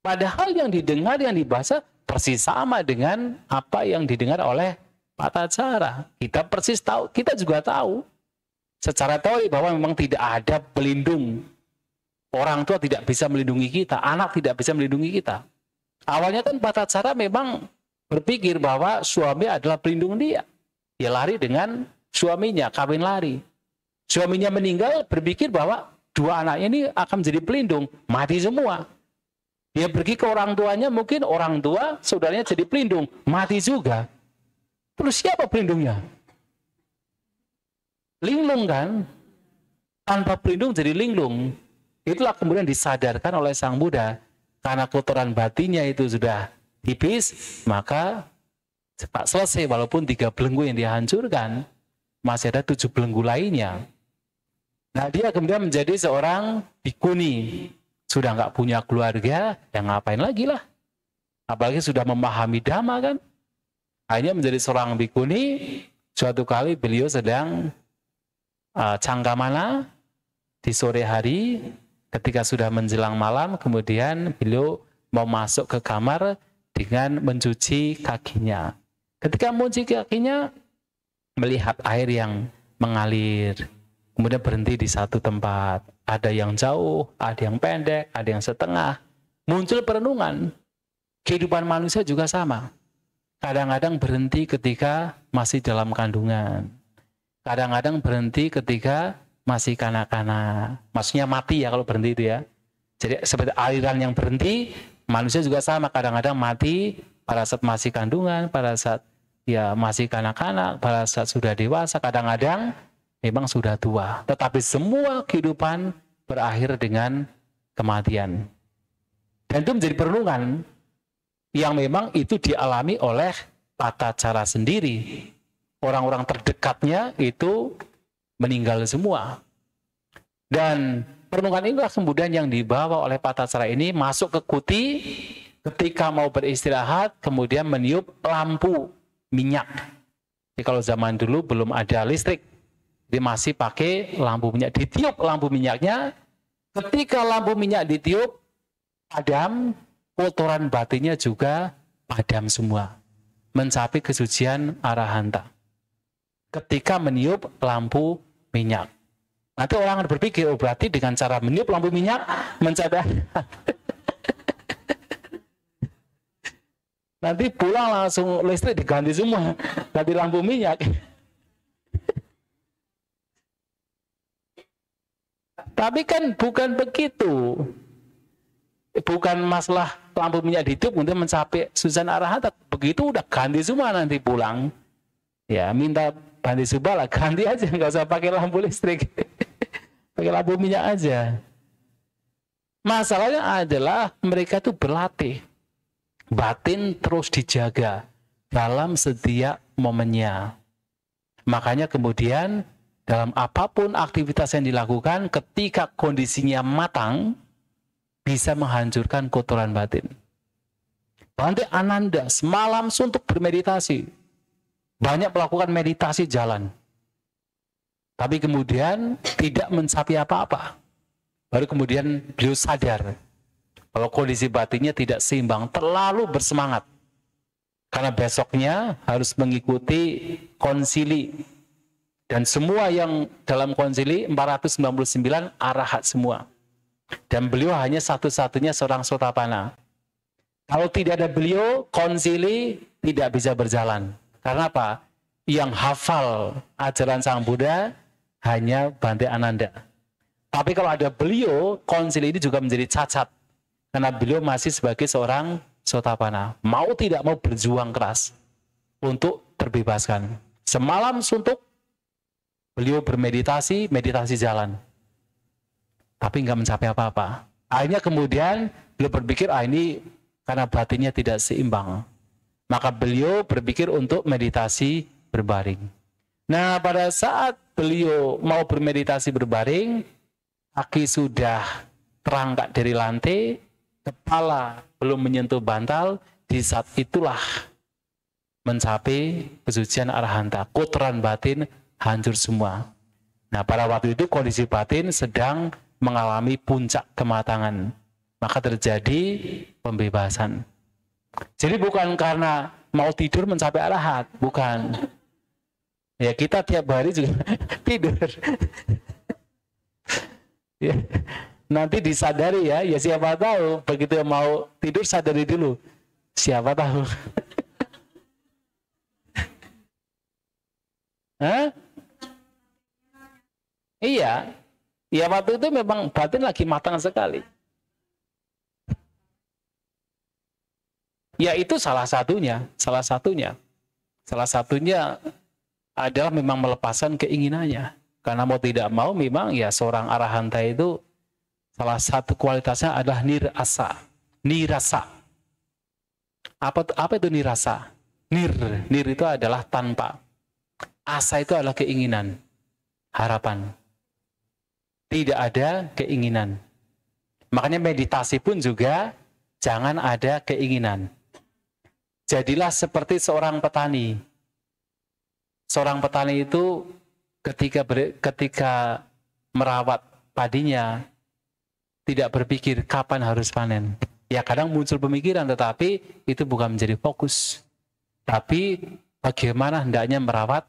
Padahal yang didengar, yang dibahas persis sama dengan apa yang didengar oleh Patacara. Kita persis tahu, kita juga tahu secara teori bahwa memang tidak ada pelindung. Orang tua tidak bisa melindungi kita, anak tidak bisa melindungi kita. Awalnya kan Patacara memang berpikir bahwa suami adalah pelindung dia. Dia lari dengan suaminya, kawin lari. Suaminya meninggal, berpikir bahwa dua anaknya ini akan menjadi pelindung, mati semua. Dia pergi ke orang tuanya, mungkin orang tua, saudaranya jadi pelindung, mati juga. Terus siapa pelindungnya? Linglung kan? Tanpa pelindung jadi linglung. Itulah kemudian disadarkan oleh Sang Buddha. Karena kotoran batinnya itu sudah tipis, maka cepat selesai. Walaupun 3 belenggu yang dihancurkan, masih ada 7 belenggu lainnya. Nah, dia kemudian menjadi seorang bhikkhuni. Sudah nggak punya keluarga, ya ngapain lagi lah. Apalagi sudah memahami dhamma kan. Hanya menjadi seorang bhikkhuni, Suatu kali beliau sedang cangkamana di sore hari, ketika sudah menjelang malam, kemudian beliau mau masuk ke kamar dengan mencuci kakinya. Ketika mencuci kakinya, melihat air yang mengalir, kemudian berhenti di satu tempat. Ada yang jauh, ada yang pendek, ada yang setengah. Muncul perenungan. Kehidupan manusia juga sama. Kadang-kadang berhenti ketika masih dalam kandungan. Kadang-kadang berhenti ketika masih kanak-kanak. Maksudnya mati ya kalau berhenti itu ya. Jadi seperti aliran yang berhenti, manusia juga sama. Kadang-kadang mati pada saat masih kandungan, pada saat ya masih kanak-kanak, pada saat sudah dewasa, kadang-kadang memang sudah tua. Tetapi semua kehidupan berakhir dengan kematian. Dan itu menjadi perenungan yang memang itu dialami oleh tata cara sendiri. Orang-orang terdekatnya itu meninggal semua. Dan perenungan inilah kemudian yang dibawa oleh tata cara ini masuk ke kuti ketika mau beristirahat, kemudian meniup lampu minyak. Jadi kalau zaman dulu belum ada listrik, dia masih pakai lampu minyak. Ditiup lampu minyaknya, ketika lampu minyak ditiup, padam, kotoran batinnya juga padam semua. Mencapai kesucian arahanta. Ketika meniup lampu minyak. Nanti orang akan berpikir, oh berarti dengan cara meniup lampu minyak, mencapai nanti pulang langsung listrik diganti semua, ganti lampu minyak. Tapi kan bukan begitu. Bukan masalah lampu minyak ditiup untuk mencapai susan arahat. Begitu udah ganti semua nanti pulang. Ya minta ganti subah lah, ganti aja, nggak usah pakai lampu listrik. Pakai lampu minyak aja. Masalahnya adalah mereka itu berlatih. Batin terus dijaga dalam setiap momennya. Makanya kemudian dalam apapun aktivitas yang dilakukan, ketika kondisinya matang, bisa menghancurkan kotoran batin. Bante Ananda semalam suntuk bermeditasi. Banyak melakukan meditasi jalan. Tapi kemudian tidak mencapai apa-apa. Baru kemudian beliau sadar kalau kondisi batinnya tidak seimbang, terlalu bersemangat. Karena besoknya harus mengikuti konsili. Dan semua yang dalam konsili 499 arahat semua. Dan beliau hanya satu-satunya seorang Sotapana. Kalau tidak ada beliau, konsili tidak bisa berjalan. Karena apa? Yang hafal ajaran Sang Buddha hanya Bante Ananda. Tapi kalau ada beliau, konsili ini juga menjadi cacat. Karena beliau masih sebagai seorang Sotapana. Mau tidak mau berjuang keras untuk terbebaskan. Semalam suntuk, beliau bermeditasi, meditasi jalan. Tapi nggak mencapai apa-apa. Akhirnya kemudian beliau berpikir, ini karena batinnya tidak seimbang. Maka beliau berpikir untuk meditasi berbaring. Nah, pada saat beliau mau bermeditasi berbaring, kaki sudah terangkat dari lantai, kepala belum menyentuh bantal, di saat itulah mencapai kesucian arahanta. Kotoran batin hancur semua. Nah, pada waktu itu kondisi batin sedang mengalami puncak kematangan. Maka terjadi pembebasan. Jadi bukan karena mau tidur mencapai arahat, bukan. Ya kita tiap hari juga tidur. Ya, nanti disadari ya siapa tahu begitu mau tidur sadari dulu. Siapa tahu. Hah? Iya. Ya waktu itu memang batin lagi matang sekali. Ya itu salah satunya. Salah satunya adalah memang melepaskan keinginannya. Karena mau tidak mau memang ya seorang arahanta itu salah satu kualitasnya adalah nirasa. Nirasa. Apa itu nirasa? Nir itu adalah tanpa. Asa itu adalah keinginan, harapan. Tidak ada keinginan. Makanya meditasi pun juga jangan ada keinginan. Jadilah seperti seorang petani. Seorang petani itu ketika merawat padinya tidak berpikir kapan harus panen. Ya kadang muncul pemikiran, tetapi itu bukan menjadi fokus. Tapi bagaimana hendaknya merawat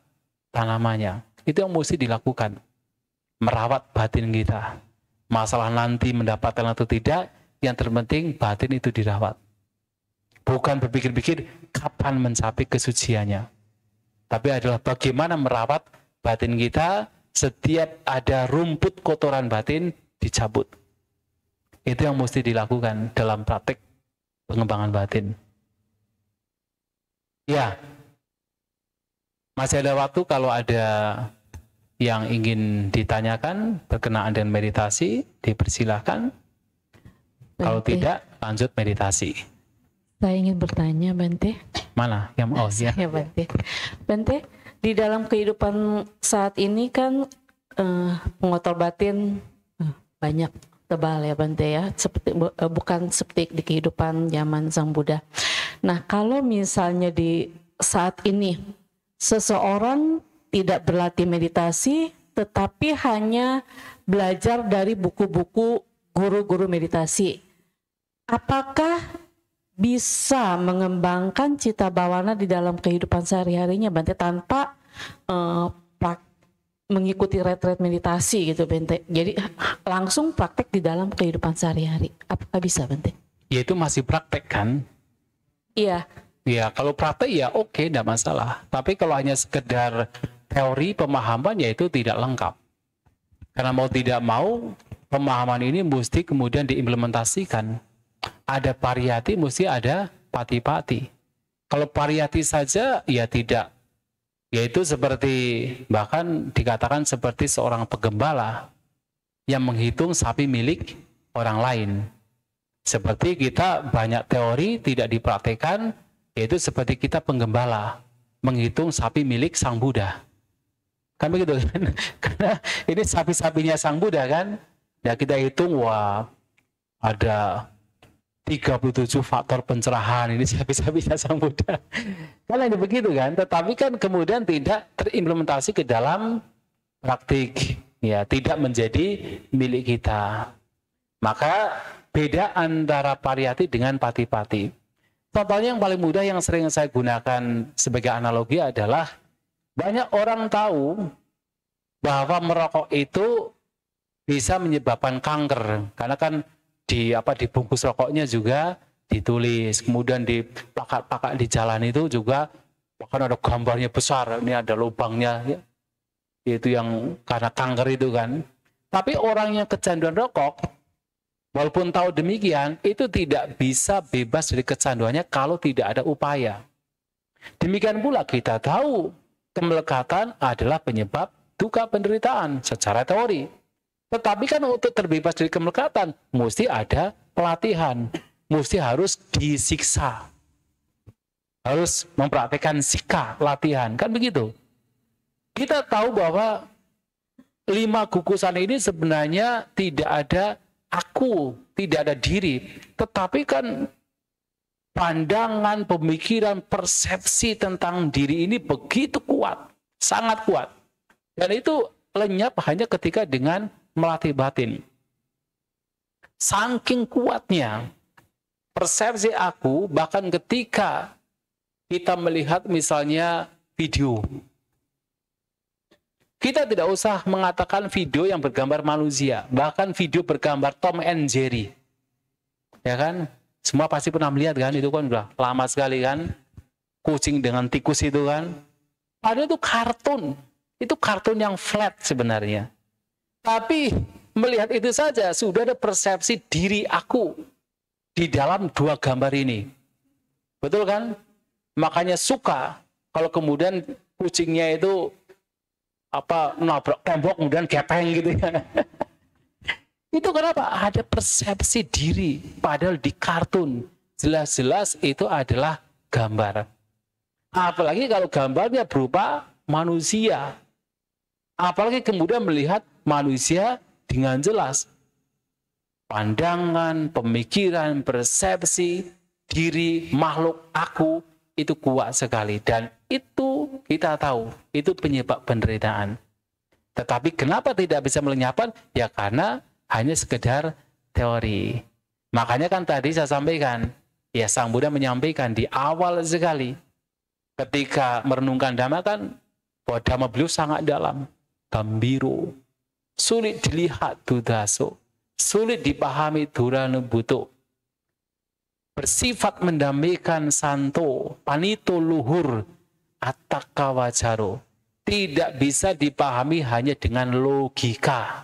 tanamannya. Itu yang mesti dilakukan. Merawat batin kita. Masalah nanti mendapatkan atau tidak, yang terpenting batin itu dirawat. Bukan berpikir-pikir kapan mencapai kesuciannya. Tapi adalah bagaimana merawat batin kita, setiap ada rumput kotoran batin dicabut. Itu yang mesti dilakukan dalam praktek pengembangan batin. Ya, masih ada waktu kalau ada yang ingin ditanyakan berkenaan dengan meditasi, dipersilahkan. Kalau tidak, lanjut meditasi. Saya ingin bertanya, Bante. Mana? Ya. Ya, Bante. Bante, di dalam kehidupan saat ini kan pengotor batin banyak, tebal ya Bante ya, bukan seperti di kehidupan zaman Sang Buddha. Nah, kalau misalnya di saat ini seseorang tidak berlatih meditasi, tetapi hanya belajar dari buku-buku guru-guru meditasi, apakah bisa mengembangkan cita bawana di dalam kehidupan sehari-harinya Bante tanpa mengikuti retret meditasi gitu Bante? Jadi langsung praktek di dalam kehidupan sehari-hari. Apakah bisa Bante? Ya itu masih praktek kan? Iya. Ya kalau praktek ya oke, tidak masalah. Tapi kalau hanya sekedar teori pemahaman ya itu tidak lengkap. Karena mau tidak mau pemahaman ini mesti kemudian diimplementasikan. Ada pariyati, mesti ada pati-pati. Kalau pariyati saja, ya tidak. Yaitu seperti, bahkan dikatakan seperti seorang penggembala yang menghitung sapi milik orang lain. Seperti kita banyak teori tidak dipraktekkan, yaitu seperti kita penggembala menghitung sapi milik Sang Buddha. Kan begitu kan? Karena ini sapi-sapinya Sang Buddha kan? Ya kita hitung, wah ada 37 faktor pencerahan, ini sapi-sapinya Sang Buddha. Kan ini begitu kan? Tetapi kan kemudian tidak terimplementasi ke dalam praktik. Ya, tidak menjadi milik kita. Maka beda antara pariyati dengan pati-pati. Contohnya yang paling mudah yang sering saya gunakan sebagai analogi adalah banyak orang tahu bahwa merokok itu bisa menyebabkan kanker. Karena kan di bungkus rokoknya juga ditulis, kemudian di plakat-plakat di jalan itu juga bahkan ada gambarnya besar, ini ada lubangnya ya. Itu yang karena kanker itu kan. Tapi orang yang kecanduan rokok walaupun tahu demikian itu tidak bisa bebas dari kecanduannya kalau tidak ada upaya. Demikian pula kita tahu kemelekatan adalah penyebab duka penderitaan secara teori. Tetapi kan untuk terbebas dari kemelekatan, mesti ada pelatihan. Mesti harus disiksa. Harus mempraktekkan sika, latihan. Kan begitu. Kita tahu bahwa 5 gugusan ini sebenarnya tidak ada aku, tidak ada diri. Tetapi kan pandangan, pemikiran, persepsi tentang diri ini begitu kuat. Sangat kuat. Dan itu lenyap hanya ketika dengan melatih batin. Saking kuatnya persepsi aku, bahkan ketika kita melihat misalnya video, kita tidak usah mengatakan video yang bergambar manusia, bahkan video bergambar Tom and Jerry, ya kan? Semua pasti pernah melihat kan? Itu kan udah lama sekali kan? Kucing dengan tikus itu kan? Padahal itu kartun yang flat sebenarnya. Tapi melihat itu saja sudah ada persepsi diri aku di dalam 2 gambar ini. Betul kan? Makanya suka kalau kemudian kucingnya itu nabrak tembok kemudian gepeng gitu ya. Itu kenapa? Ada persepsi diri padahal di kartun jelas-jelas itu adalah gambar. Apalagi kalau gambarnya berupa manusia. Apalagi kemudian melihat manusia dengan jelas. Pandangan, pemikiran, persepsi, diri, makhluk, aku, itu kuat sekali. Dan itu kita tahu itu penyebab penderitaan. Tetapi kenapa tidak bisa melenyapkan? Ya karena hanya sekedar teori. Makanya kan tadi saya sampaikan, ya Sang Buddha menyampaikan di awal sekali, ketika merenungkan Dhamma kan, bahwa Dhamma beliau sangat dalam, gambiro, sulit dilihat dudaso, sulit dipahami duranubuto, bersifat mendamaikan santo, panito luhur, atakawacaro, tidak bisa dipahami hanya dengan logika.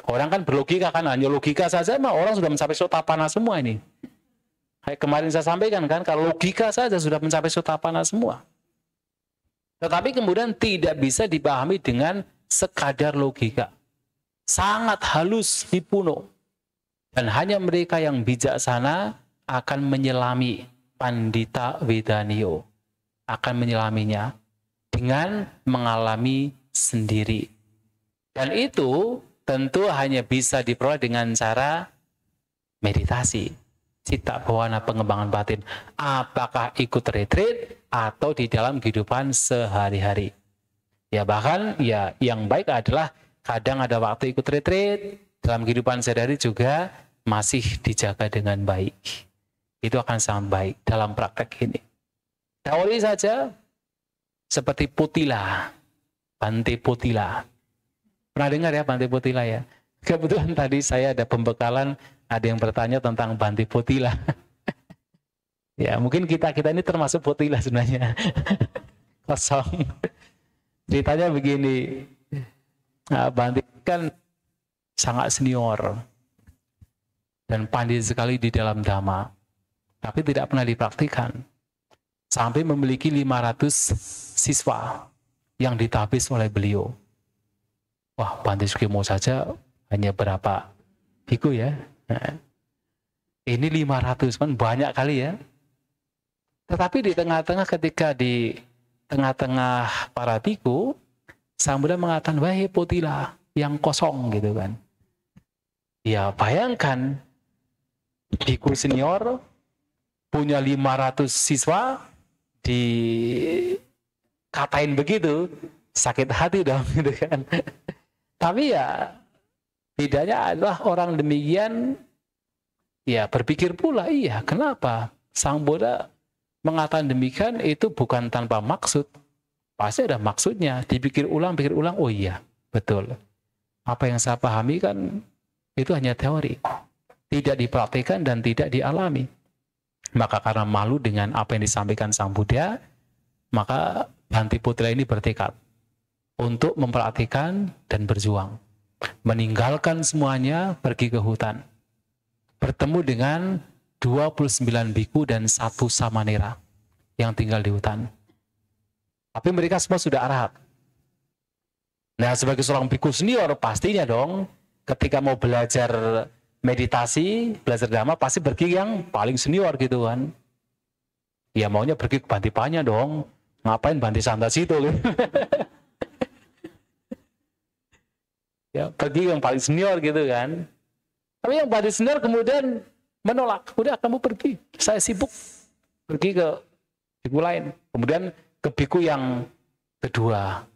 Orang kan berlogika kan, hanya logika saja mah orang sudah mencapai sotapana semua ini. Kayak kemarin saya sampaikan kan, kalau logika saja sudah mencapai sotapana semua. Tetapi kemudian tidak bisa dipahami dengan sekadar logika. Sangat halus dipuno. Dan hanya mereka yang bijaksana akan menyelami pandita wedanio. Akan menyelaminya dengan mengalami sendiri. Dan itu tentu hanya bisa diperoleh dengan cara meditasi. Cita bawana pengembangan batin. Apakah ikut retreat atau di dalam kehidupan sehari-hari. Ya bahkan ya yang baik adalah kadang ada waktu ikut retreat, dalam kehidupan sehari-hari juga masih dijaga dengan baik. Itu akan sangat baik dalam praktek ini. Teori saja seperti Putila, Bhante Putila. Pernah dengar ya Bhante Putila ya? Kebetulan tadi saya ada pembekalan, ada yang bertanya tentang Bhante Putila. Ya mungkin kita ini termasuk Putila sebenarnya. Kosong. Ceritanya begini, Bhante kan sangat senior dan pandai sekali di dalam Dhamma, tapi tidak pernah dipraktikkan. Sampai memiliki 500 siswa yang ditahbiz oleh beliau. Wah, Bhante Sukimo saja hanya berapa biku ya? Nah, ini 500 kan banyak kali ya. Tetapi di tengah-tengah ketika di tengah-tengah para biku, Sang Buddha mengatakan, wahai Putila yang kosong gitu kan. Ya bayangkan, biku senior punya 500 siswa, dikatain begitu, sakit hati dong gitu kan. Tapi ya bedanya adalah orang demikian ya berpikir pula, iya kenapa Sang Buddha mengatakan demikian, itu bukan tanpa maksud. Pasti ada maksudnya, dipikir ulang, oh iya, betul. Apa yang saya pahami kan itu hanya teori. Tidak dipraktikkan dan tidak dialami. Maka karena malu dengan apa yang disampaikan Sang Buddha, maka Bhante Putila ini bertekad untuk mempraktikkan dan berjuang. Meninggalkan semuanya, pergi ke hutan. Bertemu dengan 29 biku dan 1 samanera yang tinggal di hutan. Tapi mereka semua sudah arahat. Nah, sebagai seorang biku senior, pastinya dong, ketika mau belajar meditasi, belajar Dhamma, pasti pergi yang paling senior gitu kan. Ya maunya pergi ke Bhante Panya dong. Ngapain Bhante Santasito gitu. Ya, pergi yang paling senior gitu kan. Tapi yang Bhante senior kemudian menolak. Udah kamu pergi, saya sibuk. Pergi ke biku lain. Kemudian ke biku yang kedua.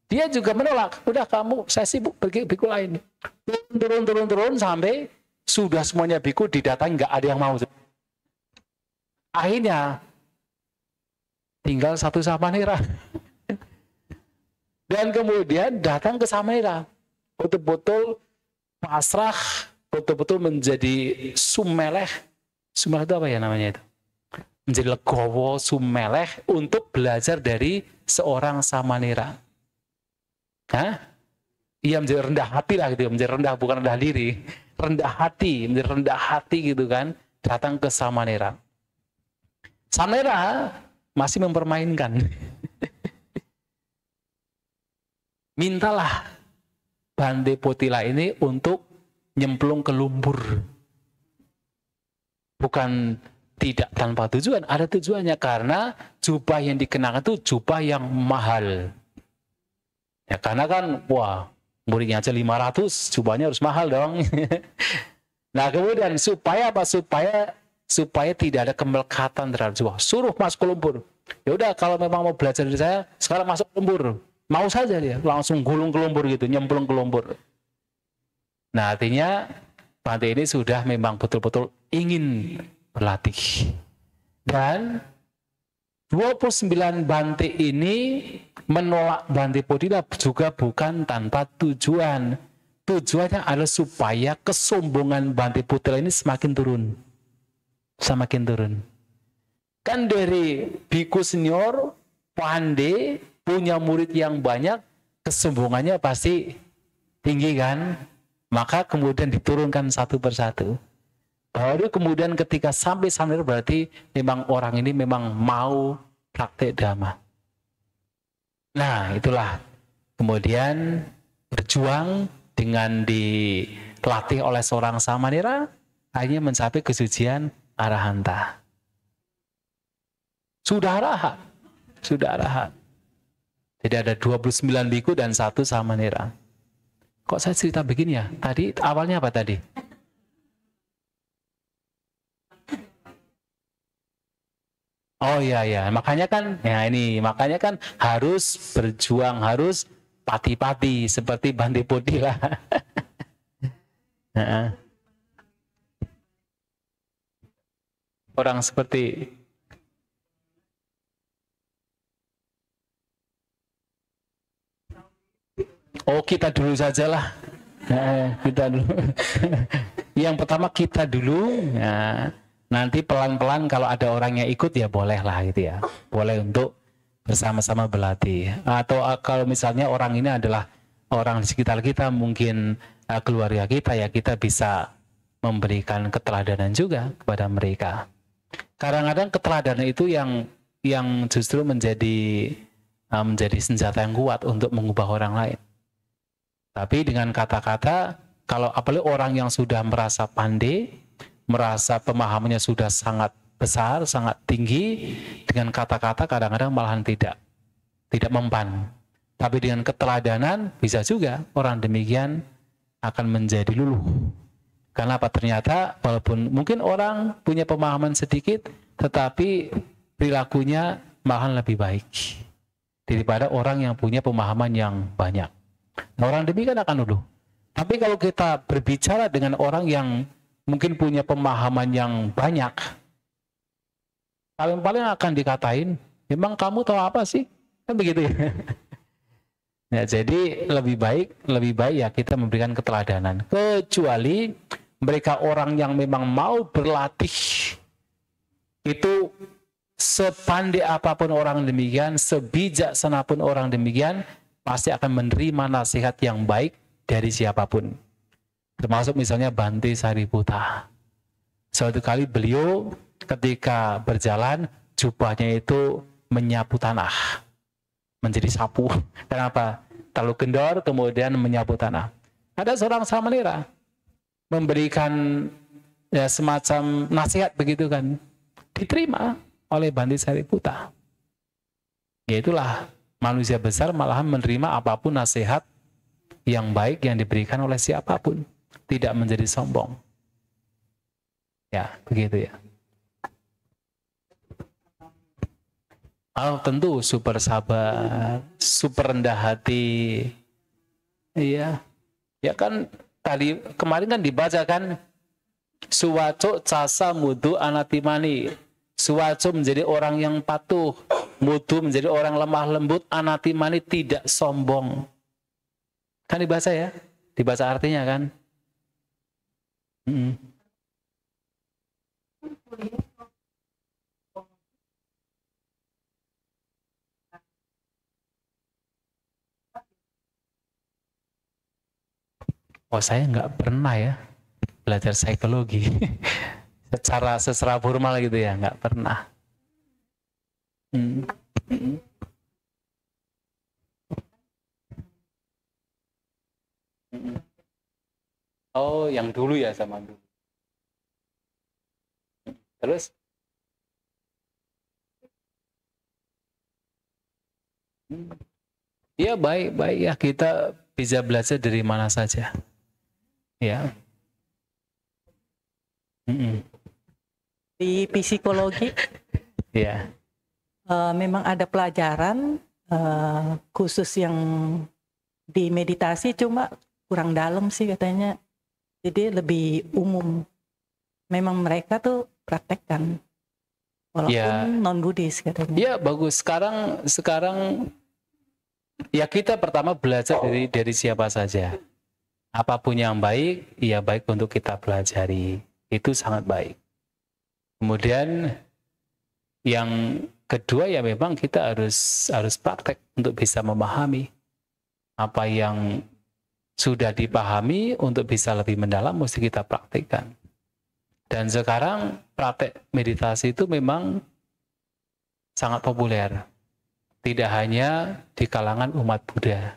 Dia juga menolak. Udah kamu, saya sibuk, pergi ke biku lain. Turun sampai sudah semuanya biku didatangi, nggak ada yang mau. Akhirnya tinggal 1 samanera. Dan kemudian datang ke samanera. Betul-betul pasrah, betul-betul menjadi sumeleh. Sumeleh itu apa ya namanya itu? Menjadi legowo, sumeleh untuk belajar dari seorang samanera. Hah? Ia menjadi rendah hati lah gitu, menjadi rendah, bukan rendah diri, rendah hati, menjadi rendah hati gitu kan, datang ke samanera. Samanera masih mempermainkan. Mintalah Bhante Putila ini untuk nyemplung ke lumpur. Bukan tidak tanpa tujuan, ada tujuannya, karena jubah yang dikenakan itu jubah yang mahal. Ya karena kan, wah, muridnya aja 500, jubahnya harus mahal dong. Nah kemudian supaya apa? Supaya tidak ada kemelekatan terhadap jubah. Suruh masuk ke lumpur. Ya udah, kalau memang mau belajar dari saya, sekarang masuk ke lumpur. Mau saja dia, langsung gulung ke lumpur gitu, nyemplung ke lumpur. Nah, artinya Bante ini sudah memang betul-betul ingin berlatih. Dan 29 Bante ini menolak Bante Podila juga bukan tanpa tujuan. Tujuannya adalah supaya kesombongan Bante Podila ini semakin turun. Semakin turun. Kan dari biku senior, pandai, punya murid yang banyak, kesombongannya pasti tinggi kan? Maka kemudian diturunkan satu persatu. Baru kemudian ketika sampai sana berarti memang orang ini memang mau praktek dhamma. Nah, itulah kemudian berjuang dengan dilatih oleh seorang samanera, akhirnya mencapai kesucian arahanta. Sudah arahat. Sudah arahat. Jadi ada 29 biku dan 1 samanera. Kok saya cerita begini ya? Tadi awalnya apa tadi? Oh iya ya, makanya kan ya ini, makanya kan harus berjuang, harus pati-pati seperti Bante Podila. Orang seperti kita dulu sajalah. Kita dulu. Yang pertama kita dulu. Ya. Nanti pelan-pelan kalau ada orang yang ikut ya boleh lah gitu ya. Boleh untuk bersama-sama berlatih. Atau kalau misalnya orang ini adalah orang di sekitar kita, mungkin keluarga kita, ya kita bisa memberikan keteladanan juga kepada mereka. Kadang-kadang keteladanan itu yang justru menjadi senjata yang kuat untuk mengubah orang lain. Tapi dengan kata-kata, kalau apalagi orang yang sudah merasa pandai, merasa pemahamannya sudah sangat besar, sangat tinggi, dengan kata-kata kadang-kadang malahan tidak mempan. Tapi dengan keteladanan bisa juga orang demikian akan menjadi luluh. Karena apa? Ternyata walaupun mungkin orang punya pemahaman sedikit, tetapi perilakunya malahan lebih baik daripada orang yang punya pemahaman yang banyak. Nah, orang demikian akan luluh. Tapi kalau kita berbicara dengan orang yang mungkin punya pemahaman yang banyak, paling-paling akan dikatain, memang kamu tahu apa sih? Kan begitu ya. Ya, jadi lebih baik ya kita memberikan keteladanan. Kecuali mereka orang yang memang mau berlatih, itu sepandai apapun orang demikian, sebijaksana pun orang demikian, pasti akan menerima nasihat yang baik dari siapapun. Termasuk misalnya Bante Sariputta. Suatu kali beliau ketika berjalan, jubahnya itu menyapu tanah, menjadi sapu. Kenapa? Terlalu kendor, kemudian menyapu tanah. Ada seorang samanera memberikan ya, semacam nasihat begitu kan, diterima oleh Bante Sariputta. Ya itulah, manusia besar malahan menerima apapun nasihat yang baik yang diberikan oleh siapapun, tidak menjadi sombong. Ya, begitu ya. Oh, tentu super sabar, super rendah hati. Iya. Ya kan tadi kemarin kan dibaca kan, suwaco casa mudu anatimani. Suwaco menjadi orang yang patuh, mudu menjadi orang lemah lembut, anatimani tidak sombong. Kan dibaca ya? Dibaca artinya kan? Oh, saya nggak pernah ya belajar psikologi secara formal gitu ya, nggak pernah. Oh, yang dulu ya, sama dulu. Terus? Ya baik-baik ya, kita bisa belajar dari mana saja. Ya. Di psikologi. Ya. memang ada pelajaran khusus yang di meditasi, cuma kurang dalam sih katanya. Jadi lebih umum. Memang mereka tuh praktekkan walaupun non-Buddhis katanya. Ya bagus. Sekarang ya kita pertama belajar dari siapa saja. Apapun yang baik, ya baik untuk kita pelajari. Itu sangat baik. Kemudian yang kedua ya memang kita harus praktek untuk bisa memahami apa yang sudah dipahami. Untuk bisa lebih mendalam mesti kita praktikkan. Dan sekarang praktek meditasi itu memang sangat populer. Tidak hanya di kalangan umat Buddha.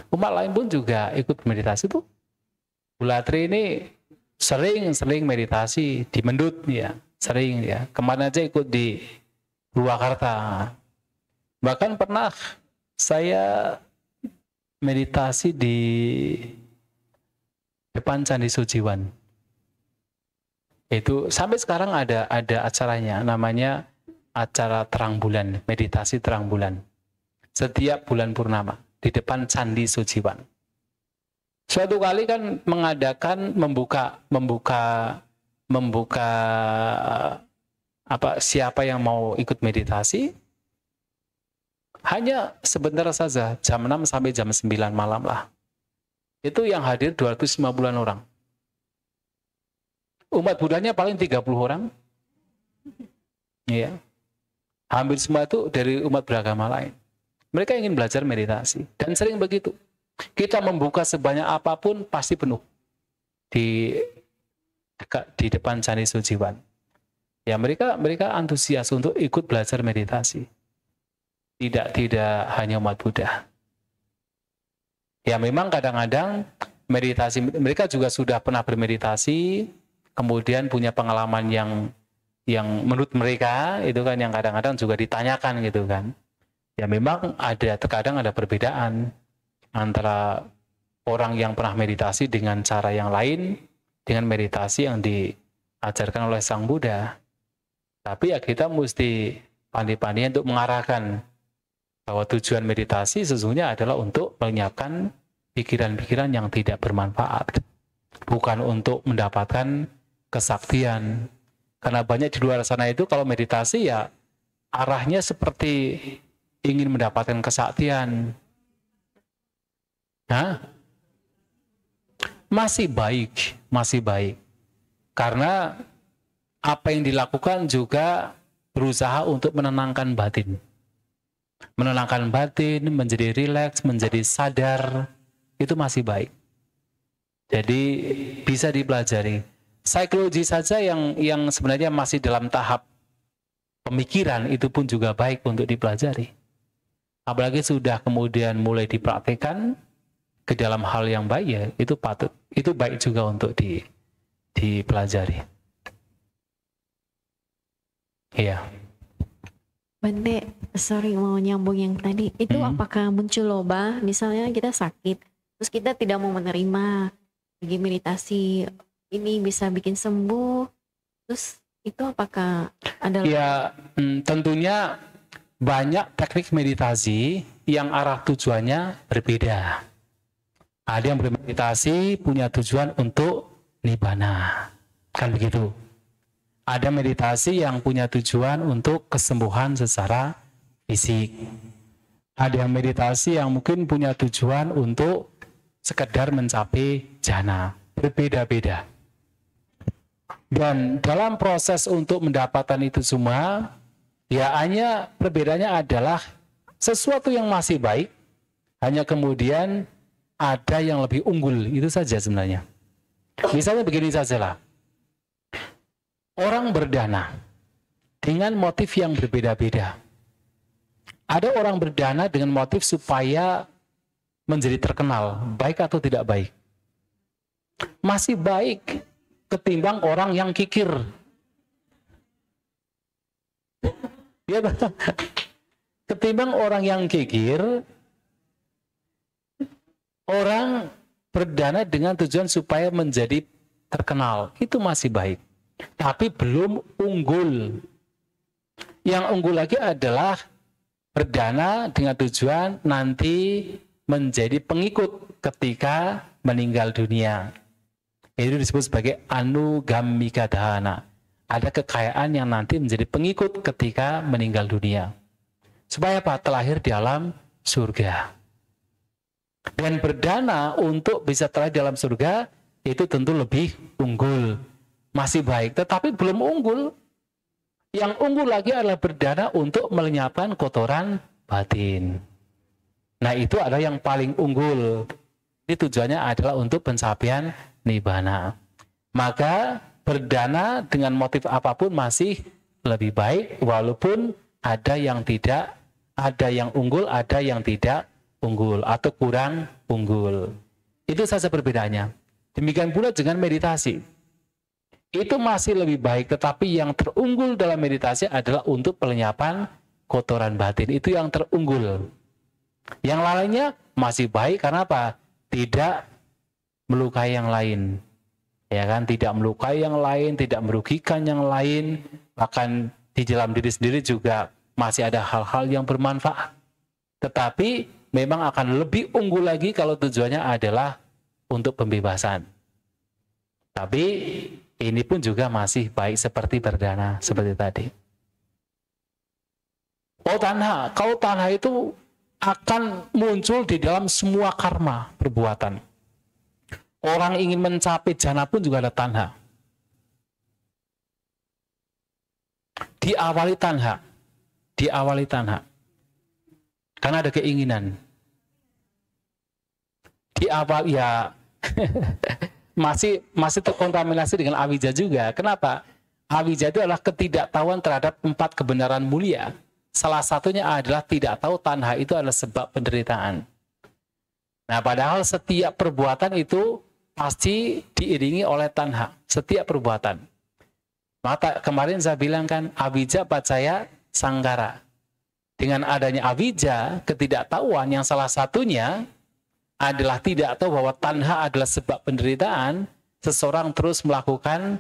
Umat lain pun juga ikut meditasi tuh. Bu Latri ini sering meditasi di Mendut ya, sering ya. Kemarin aja ikut di Purwakarta. Bahkan pernah saya meditasi di depan Candi Sujiwan. Itu sampai sekarang ada acaranya, namanya acara terang bulan, meditasi terang bulan. Setiap bulan purnama di depan Candi Sujiwan. Suatu kali kan mengadakan membuka siapa yang mau ikut meditasi. Hanya sebentar saja, jam 6 sampai jam 9 malam lah. Itu yang hadir 250-an orang. Umat Buddhanya paling 30 orang. Iya. Hampir semua itu dari umat beragama lain. Mereka ingin belajar meditasi. Dan sering begitu. Kita membuka sebanyak apapun pasti penuh. Di depan Candi Sujiwan. Ya mereka antusias untuk ikut belajar meditasi. Tidak hanya umat Buddha. Ya memang kadang-kadang meditasi, mereka juga sudah pernah bermeditasi, kemudian punya pengalaman yang menurut mereka itu kan yang kadang-kadang juga ditanyakan gitu kan. Ya memang terkadang ada perbedaan antara orang yang pernah meditasi dengan cara yang lain dengan meditasi yang diajarkan oleh Sang Buddha. Tapi ya kita mesti pandai-pandai untuk mengarahkan bahwa tujuan meditasi sesungguhnya adalah untuk menyiapkan pikiran-pikiran yang tidak bermanfaat. Bukan untuk mendapatkan kesaktian. Karena banyak di luar sana itu kalau meditasi ya arahnya seperti ingin mendapatkan kesaktian. Nah, masih baik. Karena apa yang dilakukan juga berusaha untuk menenangkan batin. Menenangkan batin, menjadi rileks, menjadi sadar, itu masih baik. Jadi bisa dipelajari. Psikologi saja yang sebenarnya masih dalam tahap pemikiran itu pun juga baik untuk dipelajari. Apalagi sudah kemudian mulai dipraktikkan ke dalam hal yang baik ya itu baik juga untuk dipelajari. Iya. Bante, sorry mau nyambung yang tadi. Itu apakah muncul loba, misalnya kita sakit, terus kita tidak mau menerima, lagi meditasi, ini bisa bikin sembuh, terus itu apakah ada? Ya, tentunya banyak teknik meditasi yang arah tujuannya berbeda. Ada yang bermeditasi punya tujuan untuk nibbana, kan begitu. Ada meditasi yang punya tujuan untuk kesembuhan secara fisik. Ada yang meditasi yang mungkin punya tujuan untuk sekedar mencapai jhana. Berbeda-beda. Dan dalam proses untuk mendapatkan itu semua, ya hanya perbedaannya adalah sesuatu yang masih baik, hanya kemudian ada yang lebih unggul, itu saja sebenarnya. Misalnya begini sajalah. Orang berdana dengan motif yang berbeda-beda. Ada orang berdana dengan motif supaya menjadi terkenal, baik atau tidak baik. Masih baik ketimbang orang yang kikir. Ya, ketimbang orang yang kikir, orang berdana dengan tujuan supaya menjadi terkenal, itu masih baik. Tapi belum unggul. Yang unggul lagi adalah berdana dengan tujuan nanti menjadi pengikut ketika meninggal dunia. Itu disebut sebagai anugammika dhana. Ada kekayaan yang nanti menjadi pengikut ketika meninggal dunia. Supaya apa? Terlahir di alam surga. Dan berdana untuk bisa terlahir di alam surga itu tentu lebih unggul. Masih baik, tetapi belum unggul. Yang unggul lagi adalah berdana untuk melenyapkan kotoran batin. Nah, itu adalah yang paling unggul. Ini tujuannya adalah untuk pencapaian nibbana. Maka berdana dengan motif apapun masih lebih baik, walaupun ada yang tidak, ada yang unggul, ada yang tidak unggul atau kurang unggul. Itu saja perbedaannya. Demikian pula dengan meditasi. Itu masih lebih baik, tetapi yang terunggul dalam meditasi adalah untuk pelenyapan kotoran batin. Itu yang terunggul. Yang lainnya masih baik karena apa? Tidak melukai yang lain. Ya kan, tidak melukai yang lain, tidak merugikan yang lain, bahkan di dalam diri sendiri juga masih ada hal-hal yang bermanfaat. Tetapi memang akan lebih unggul lagi kalau tujuannya adalah untuk pembebasan. Tapi ini pun juga masih baik seperti berdana, seperti tadi. Tanha, kalau tanha itu akan muncul di dalam semua karma perbuatan. Orang ingin mencapai jana pun juga ada tanha. Diawali tanha. Karena ada keinginan. Diawali ya masih terkontaminasi dengan awija juga. Kenapa? Awija itu adalah ketidaktahuan terhadap 4 kebenaran mulia. Salah satunya adalah tidak tahu tanha itu adalah sebab penderitaan. Nah, padahal setiap perbuatan itu pasti diiringi oleh tanha. Setiap perbuatan. Maka kemarin saya bilang kan, awija pacaya sanggara. Dengan adanya awija, ketidaktahuan yang salah satunya adalah tidak tahu bahwa tanha adalah sebab penderitaan, seseorang terus melakukan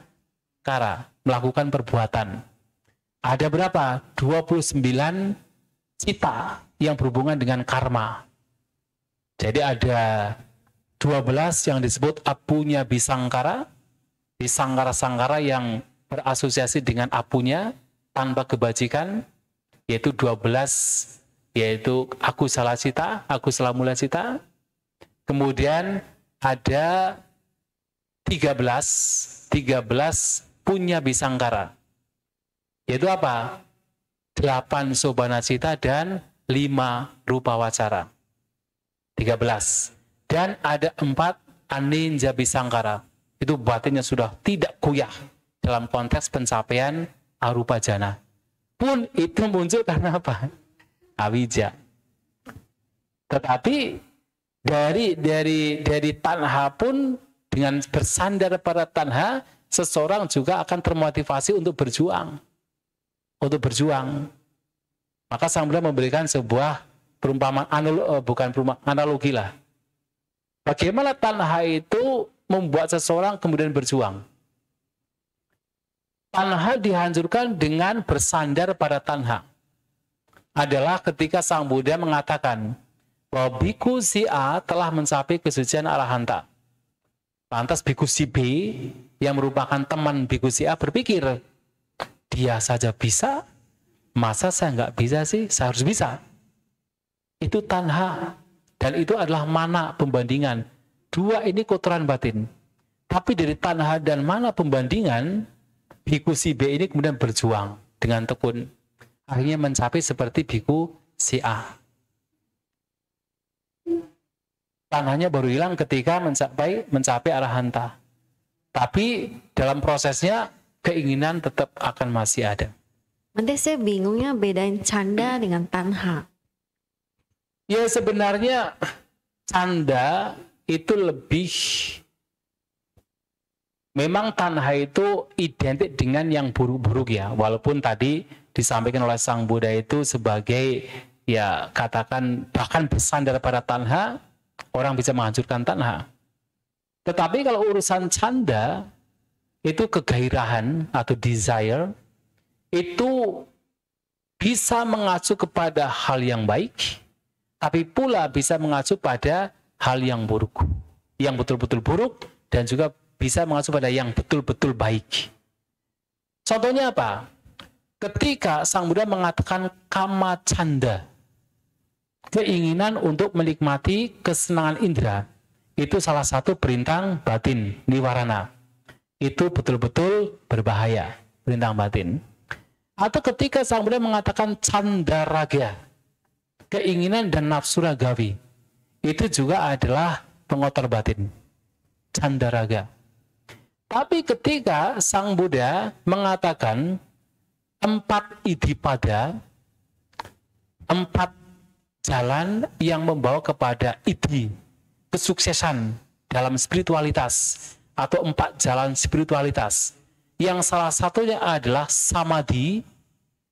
kara, melakukan perbuatan. Ada berapa? 29 cita yang berhubungan dengan karma. Jadi ada 12 yang disebut apunya bisangkara, bisangkara-sangkara yang berasosiasi dengan apunya tanpa kebajikan, yaitu 12, yaitu akusala cita, akusala mula cita. Kemudian ada 13 punya bisangkara. Yaitu apa? 8 sobana cita dan 5 rupa wacara. 13. Dan ada 4 aninja bisangkara. Itu batinnya sudah tidak goyah dalam konteks pencapaian arupa jana. Pun itu muncul karena apa? Awija. Tetapi dari tanha pun dengan bersandar pada tanha, seseorang juga akan termotivasi untuk berjuang. Maka Sang Buddha memberikan sebuah perumpamaan, analogi lah. Bagaimana tanha itu membuat seseorang kemudian berjuang? Tanha dihancurkan dengan bersandar pada tanha. Adalah ketika Sang Buddha mengatakan bahwa biku si A telah mencapai kesucian arahanta. Lantas biku si B yang merupakan teman biku si A berpikir, dia saja bisa, masa saya nggak bisa sih? Saya harus bisa. Itu tanha. Dan itu adalah mana pembandingan. 2 ini kotoran batin. Tapi dari tanha dan mana pembandingan, biku si B ini kemudian berjuang dengan tekun. Akhirnya mencapai seperti biku si A. Tanahnya baru hilang ketika mencapai arahanta. Tapi dalam prosesnya keinginan tetap akan masih ada. Nanti saya bingungnya bedain canda dengan tanha. Ya sebenarnya canda itu lebih, memang tanha itu identik dengan yang buruk-buruk ya. Walaupun tadi disampaikan oleh Sang Buddha itu sebagai, ya katakan bahkan bersandar pada tanha, orang bisa menghancurkan tanha. Tetapi kalau urusan canda, itu kegairahan atau desire, itu bisa mengacu kepada hal yang baik, tapi pula bisa mengacu pada hal yang buruk, yang betul-betul buruk, dan juga bisa mengacu pada yang betul-betul baik. Contohnya apa? Ketika Sang Buddha mengatakan kama canda, keinginan untuk menikmati kesenangan indera, itu salah satu perintah batin, niwarana. Itu betul-betul berbahaya, perintah batin. Atau ketika Sang Buddha mengatakan candaraga, keinginan dan nafsu ragawi, itu juga adalah pengotor batin, candaraga. Tapi ketika Sang Buddha mengatakan 4 idipada, 4 jalan yang membawa kepada idi, kesuksesan dalam spiritualitas, atau 4 jalan spiritualitas, yang salah satunya adalah samadhi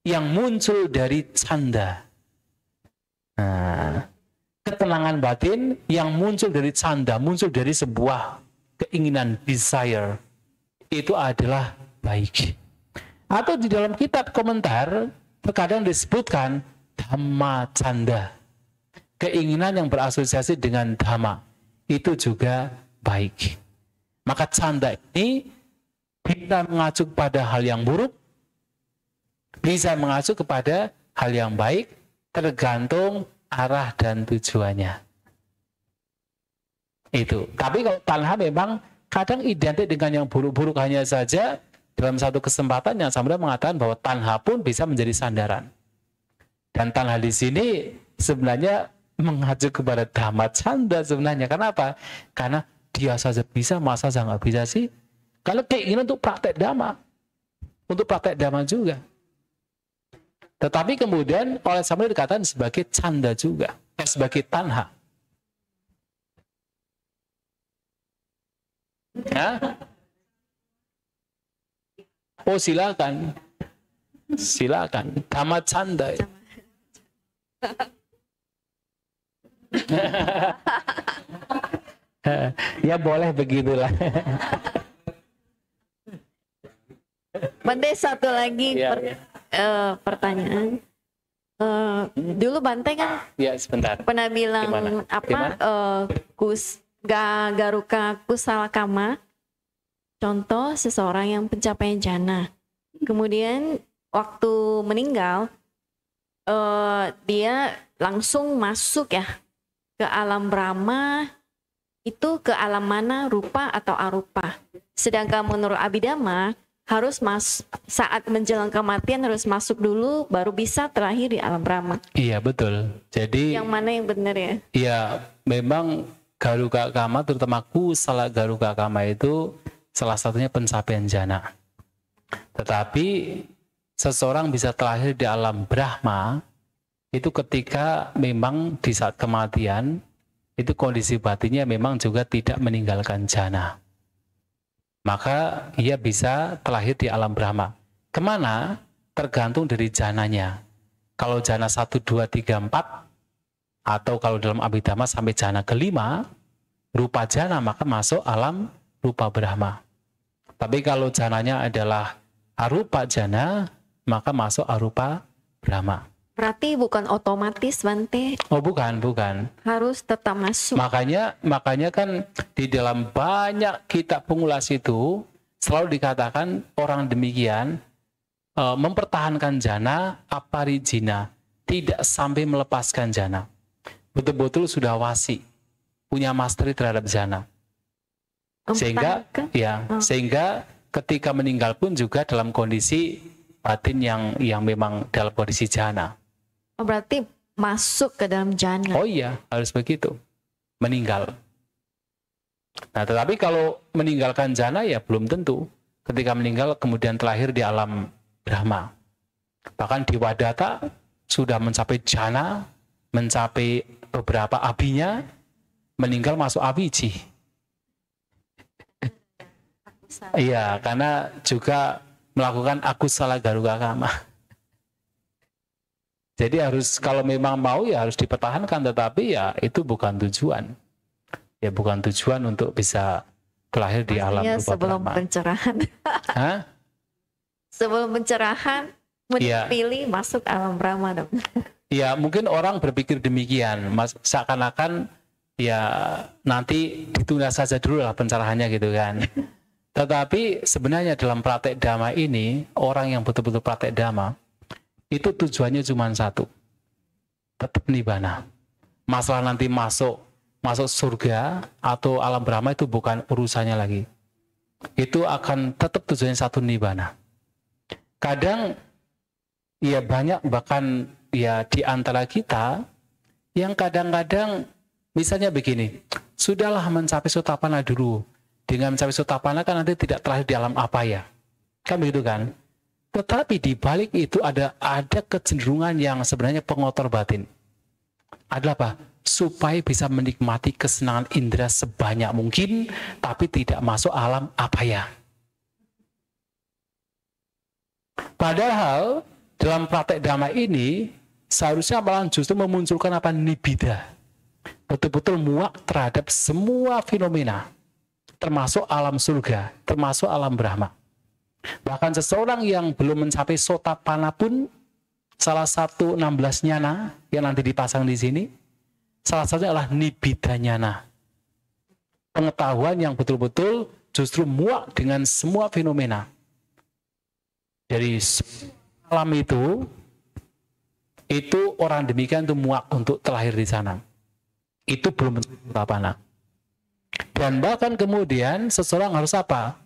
yang muncul dari canda. Nah, ketenangan batin yang muncul dari canda, muncul dari sebuah keinginan, desire, itu adalah baik. Atau di dalam kitab komentar terkadang disebutkan dhamma canda, keinginan yang berasosiasi dengan dhamma, itu juga baik. Maka canda ini bisa mengacu kepada hal yang buruk, bisa mengacu kepada hal yang baik, tergantung arah dan tujuannya. Itu. Tapi kalau tanha memang kadang identik dengan yang buruk-buruk hanya saja. Dalam satu kesempatan yang Sang Buddha mengatakan bahwa tanha pun bisa menjadi sandaran. Dan tanha di sini sebenarnya mengacu kepada dhamma canda sebenarnya. Kenapa? Karena dia saja bisa, masa saja nggak bisa sih? Kalau keinginan untuk praktek dhamma, untuk praktek dhamma juga. Tetapi kemudian oleh Sang Buddha dikatakan sebagai canda juga, sebagai tanha. Ya? Oh silakan, silakan. Dhamma canda. Ya boleh begitulah. Bante, satu lagi pertanyaan. Dulu Bante kan Sebentar. pernah bilang Garuka Kusala Kama, contoh seseorang yang pencapaian jana. Kemudian waktu meninggal, dia langsung masuk ya ke alam Brahma. Itu ke alam mana, rupa atau arupa. Sedangkan menurut Abhidhamma harus saat menjelang kematian harus masuk dulu, baru bisa terakhir di alam Brahma. Iya betul. Jadi yang mana yang benar ya? Iya, memang Garuka Kama, terutama Kusala Garuka Kama itu salah satunya pencapaian jana. Tetapi seseorang bisa terakhir di alam Brahma itu ketika memang di saat kematian itu kondisi batinnya memang juga tidak meninggalkan jana. Maka ia bisa terlahir di alam Brahma. Kemana? Tergantung dari jananya. Kalau jana 1, 2, 3, 4, atau kalau dalam Abhidhamma sampai jana kelima, rupa jana, maka masuk alam rupa Brahma. Tapi kalau jananya adalah arupa jana, maka masuk arupa Brahma. Berarti bukan otomatis, Bante. Oh bukan. Harus tetap masuk. Makanya kan di dalam banyak kitab pengulas itu selalu dikatakan orang demikian mempertahankan jana aparijina, tidak sampai melepaskan jana. Betul-betul sudah wasi, punya mastery terhadap jana. Sehingga ketika meninggal pun juga dalam kondisi batin yang memang dalam kondisi jana. Oh, berarti masuk ke dalam jana. Oh iya, harus begitu. Meninggal. Nah, tetapi kalau meninggalkan jana ya belum tentu. Ketika meninggal kemudian terlahir di alam Brahma. Bahkan di Wadata sudah mencapai jana, mencapai beberapa abinya, meninggal masuk abiji. Iya, karena juga melakukan akusala garuka kama. Jadi harus, kalau memang mau ya harus dipertahankan, tetapi ya itu bukan tujuan. Ya bukan tujuan untuk bisa terlahir di alam rupa sebelum Brahma. pencerahan. Hah? Sebelum pencerahan Iya. pilih masuk alam Brahma dong. Ya mungkin orang berpikir demikian, seakan-akan ya nanti ditunda saja dulu lah pencerahannya gitu kan. Tetapi sebenarnya dalam praktek dhamma ini, orang yang betul-betul praktek dhamma itu tujuannya cuma satu, tetap nibbana. Masalah nanti masuk surga atau alam Brahma itu bukan urusannya lagi. Itu akan tetap tujuannya satu, nibbana. Kadang ya banyak bahkan ya di antara kita yang kadang-kadang misalnya begini, sudahlah mencapai Sotapanna dulu. Dengan mencapai Sotapanna kan nanti tidak terakhir di alam apa ya. Kan begitu kan? Tetapi di balik itu ada kecenderungan yang sebenarnya pengotor batin. Adalah apa? Supaya bisa menikmati kesenangan indera sebanyak mungkin, tapi tidak masuk alam apa ya. Padahal dalam praktek dhamma ini seharusnya malah justru memunculkan apa? Nibbida. Betul-betul muak terhadap semua fenomena, termasuk alam surga, termasuk alam Brahma. Bahkan seseorang yang belum mencapai Sotapanna pun, salah satu 16 nyana yang nanti dipasang di sini, salah satunya adalah Nibbida nyana. Pengetahuan yang betul-betul justru muak dengan semua fenomena. Dari alam itu orang demikian itu muak untuk terlahir di sana. Itu belum Sotapanna. Dan bahkan kemudian seseorang harus apa?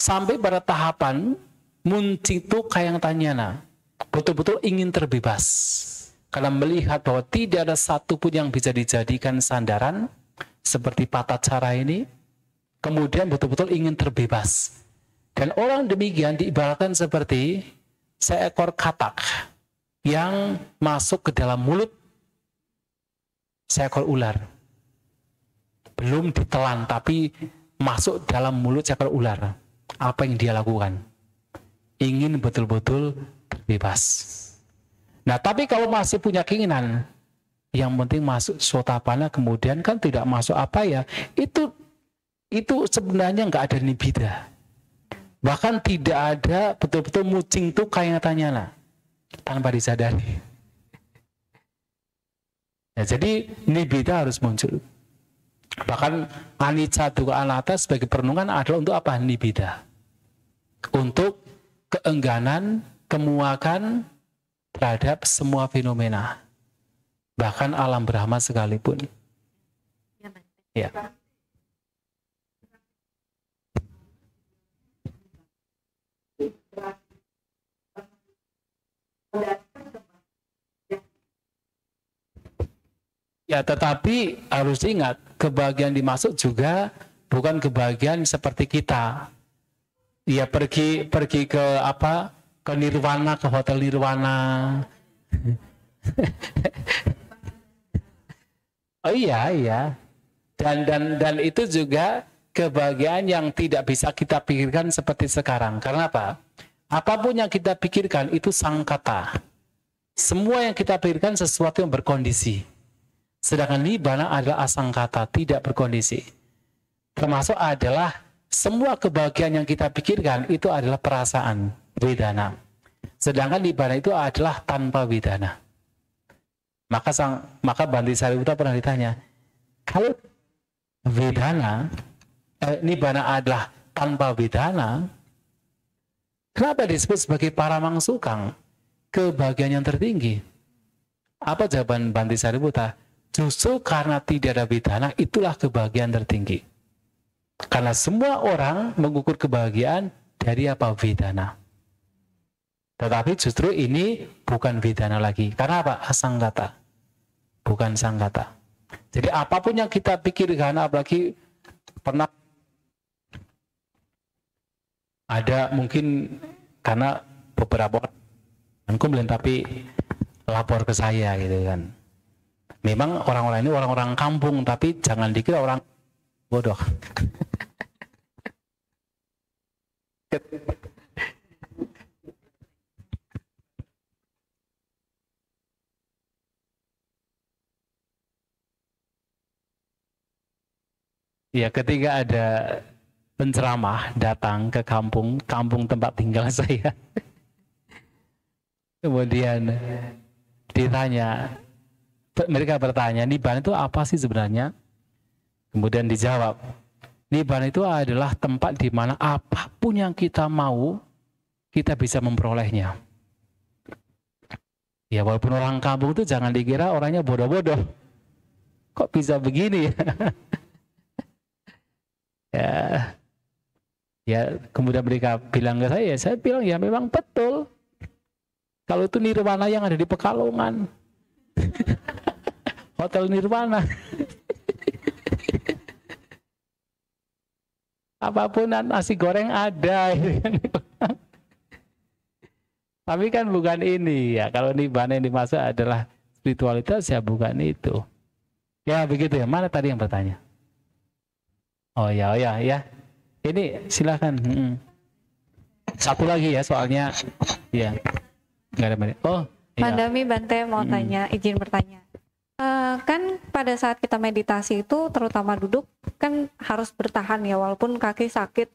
Sampai pada tahapan muncitu kayang tanyana, betul-betul ingin terbebas. Karena melihat bahwa tidak ada satupun yang bisa dijadikan sandaran seperti patacara ini, kemudian betul-betul ingin terbebas. Dan orang demikian diibaratkan seperti seekor katak yang masuk ke dalam mulut seekor ular. Belum ditelan, tapi masuk dalam mulut seekor ular. Apa yang dia lakukan? Ingin betul-betul terbebas. Nah, tapi kalau masih punya keinginan, yang penting masuk Sotapanna, kemudian kan tidak masuk apa ya, itu sebenarnya nggak ada nibbida. Bahkan tidak ada betul-betul mucing tuh kayak tanyana, tanpa disadari. Ya, jadi nibbida harus muncul. Bahkan anicca dukkha anatta sebagai perenungan adalah untuk apa? Nibbida. Untuk keengganan, kemuakan terhadap semua fenomena. Bahkan alam Brahma sekalipun. Ya. Ya, tetapi harus ingat, kebahagiaan dimaksud juga bukan kebahagiaan seperti kita. Ya, pergi ke apa? Ke nirwana, ke hotel nirwana. Oh iya. Dan itu juga kebahagiaan yang tidak bisa kita pikirkan seperti sekarang. Karena apa? Apapun yang kita pikirkan itu sangkata. Semua yang kita pikirkan sesuatu yang berkondisi. Sedangkan nibbana adalah asangkata, tidak berkondisi. Termasuk adalah semua kebahagiaan yang kita pikirkan itu adalah perasaan, wedana. Sedangkan nibbana itu adalah tanpa wedana. Maka Bhante Sariputta pernah ditanya, kalau wedana, nibbana adalah tanpa wedana, kenapa disebut sebagai paramangsukang, kebahagiaan yang tertinggi? Apa jawaban Bhante Sariputta? Justru karena tidak ada wedana, itulah kebahagiaan tertinggi. Karena semua orang mengukur kebahagiaan dari apa? Wedana. Tetapi justru ini bukan wedana lagi. Karena apa? Asangkata. Bukan sangkata. Jadi apapun yang kita pikirkan, apalagi pernah ada mungkin karena beberapa orang komplain tapi lapor ke saya gitu kan. Memang orang-orang ini orang-orang kampung, tapi jangan dikira orang bodoh. Ya, ketika ada penceramah datang ke kampung tempat tinggal saya, Kemudian ditanya, mereka bertanya, Nibbana itu apa sih sebenarnya? Kemudian dijawab, Nibbana itu adalah tempat di mana apapun yang kita mau, kita bisa memperolehnya. Ya walaupun orang kampung itu jangan dikira orangnya bodoh-bodoh. Kok bisa begini? Ya, kemudian mereka bilang ke saya bilang ya memang betul. Kalau itu Nirwana yang ada di Pekalongan. Hotel Nirwana. Apapun nasi goreng ada. Tapi kan bukan ini ya. Kalau Nibbana yang dimaksud adalah spiritualitas ya bukan itu. Ya begitu ya. Mana tadi yang bertanya? Oh ya. Ini silakan. Satu lagi ya soalnya. Ya. Nggak ada menit. Oh. Pak Iya. Dami Bante mau tanya, izin bertanya. Kan pada saat kita meditasi itu terutama duduk kan harus bertahan ya walaupun kaki sakit.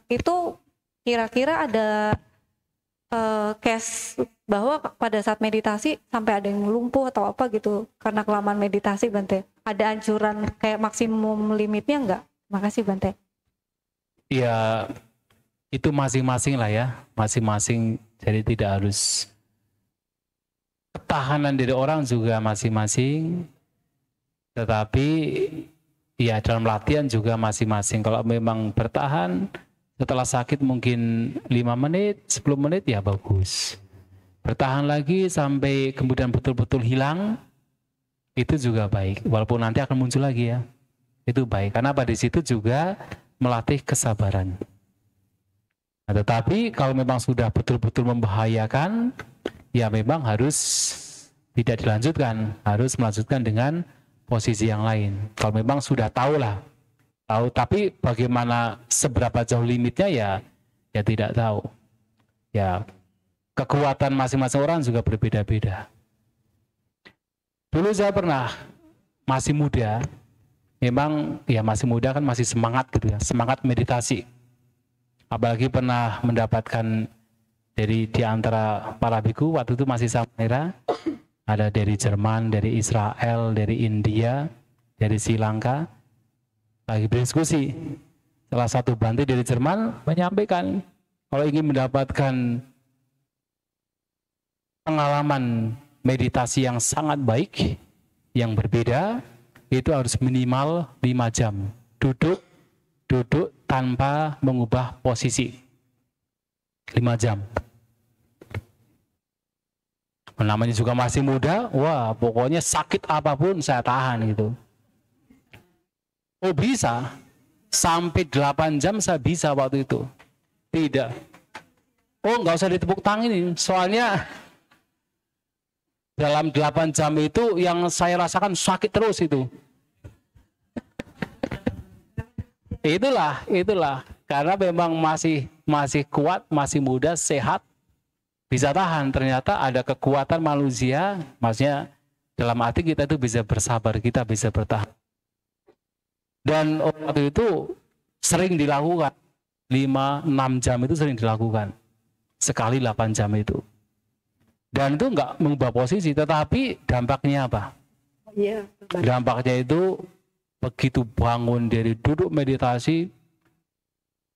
Itu kira-kira ada case bahwa pada saat meditasi sampai ada yang lumpuh atau apa gitu karena kelamaan meditasi Bante. Ada anjuran kayak maksimum limitnya enggak? Makasih Bante. Ya itu masing-masing lah ya. Masing-masing, jadi tidak harus, ketahanan dari orang juga masing-masing, tetapi ya dalam latihan juga masing-masing. Kalau memang bertahan setelah sakit mungkin 5 menit, 10 menit ya bagus. Bertahan lagi sampai kemudian betul-betul hilang, itu juga baik. Walaupun nanti akan muncul lagi ya, itu baik. Karena pada situ juga melatih kesabaran. Nah, tetapi kalau memang sudah betul-betul membahayakan, ya memang harus tidak dilanjutkan, harus melanjutkan dengan posisi yang lain. Kalau memang sudah tahu, tapi bagaimana seberapa jauh limitnya ya tidak tahu. Ya kekuatan masing-masing orang juga berbeda-beda. Dulu saya pernah masih muda, memang ya masih muda kan masih semangat gitu ya, semangat meditasi. Apalagi pernah mendapatkan dari di antara para biku waktu itu masih Samera, ada dari Jerman, dari Israel, dari India, dari Sri Lanka, lagi berdiskusi. Salah satu Bante dari Jerman menyampaikan kalau ingin mendapatkan pengalaman meditasi yang sangat baik, yang berbeda, itu harus minimal 5 jam duduk tanpa mengubah posisi. 5 jam. Namanya juga masih muda, wah pokoknya sakit apapun saya tahan gitu. Oh bisa, sampai 8 jam saya bisa waktu itu. Tidak. Oh nggak usah ditepuk tangan ini, soalnya dalam 8 jam itu yang saya rasakan sakit terus itu. Itulah, karena memang masih kuat, masih muda, sehat, bisa tahan. Ternyata ada kekuatan manusia, maksudnya dalam arti kita itu bisa bersabar, kita bisa bertahan. Dan waktu itu sering dilakukan, 5-6 jam itu sering dilakukan, sekali 8 jam itu. Dan itu enggak mengubah posisi, tetapi dampaknya apa? Dampaknya itu begitu bangun dari duduk meditasi,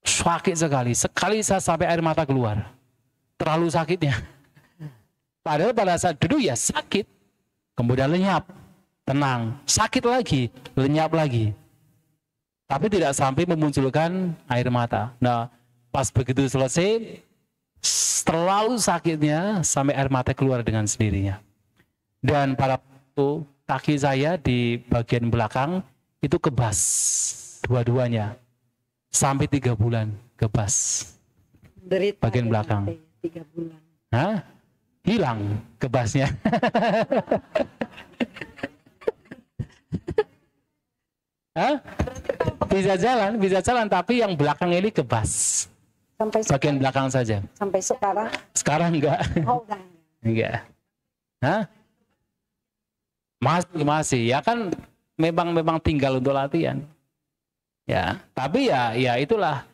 sakit sekali saya sampai air mata keluar, terlalu sakitnya. Padahal pada saat duduk ya sakit, kemudian lenyap, tenang, sakit lagi, lenyap lagi, tapi tidak sampai memunculkan air mata. Nah pas begitu selesai, terlalu sakitnya sampai air mata keluar dengan sendirinya. Dan pada waktu kaki saya di bagian belakang itu kebas dua-duanya sampai 3 bulan kebas. Derita bagian belakang 3 bulan. Hah? Hilang kebasnya. Hah? Bisa jalan tapi yang belakang ini kebas. Sampai Bagian belakang saja. sampai sekarang. Sekarang enggak. Oh, udah. Enggak. Hah? Masih ya kan memang tinggal untuk latihan. Ya, tapi ya itulah.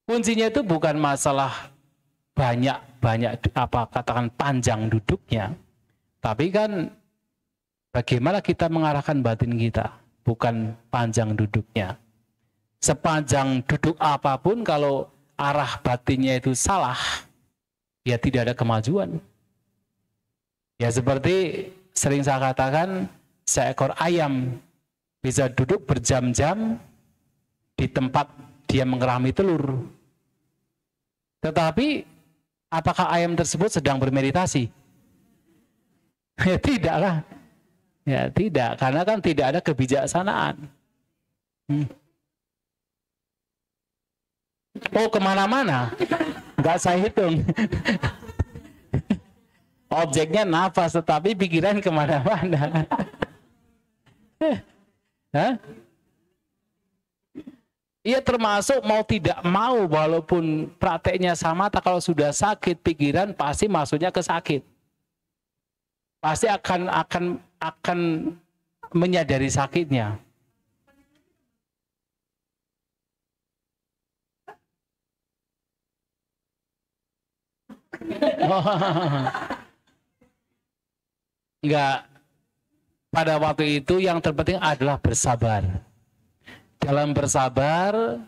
Kuncinya itu bukan masalah banyak katakan panjang duduknya, tapi kan bagaimana kita mengarahkan batin kita, bukan panjang duduknya. Sepanjang duduk apapun kalau arah batinnya itu salah, ya tidak ada kemajuan. Ya seperti sering saya katakan, seekor ayam bisa duduk berjam-jam di tempat dia mengerami telur. Tetapi apakah ayam tersebut sedang bermeditasi? Ya tidak lah. Ya tidak, karena kan tidak ada kebijaksanaan. Oh kemana-mana, nggak saya hitung. Objeknya nafas, tetapi pikiran kemana-mana. Hah? Iya termasuk mau tidak mau, walaupun prakteknya sama, kalau sudah sakit pikiran pasti masuknya ke sakit. Pasti akan menyadari sakitnya. Enggak. Pada waktu itu yang terpenting adalah bersabar. Dalam bersabar,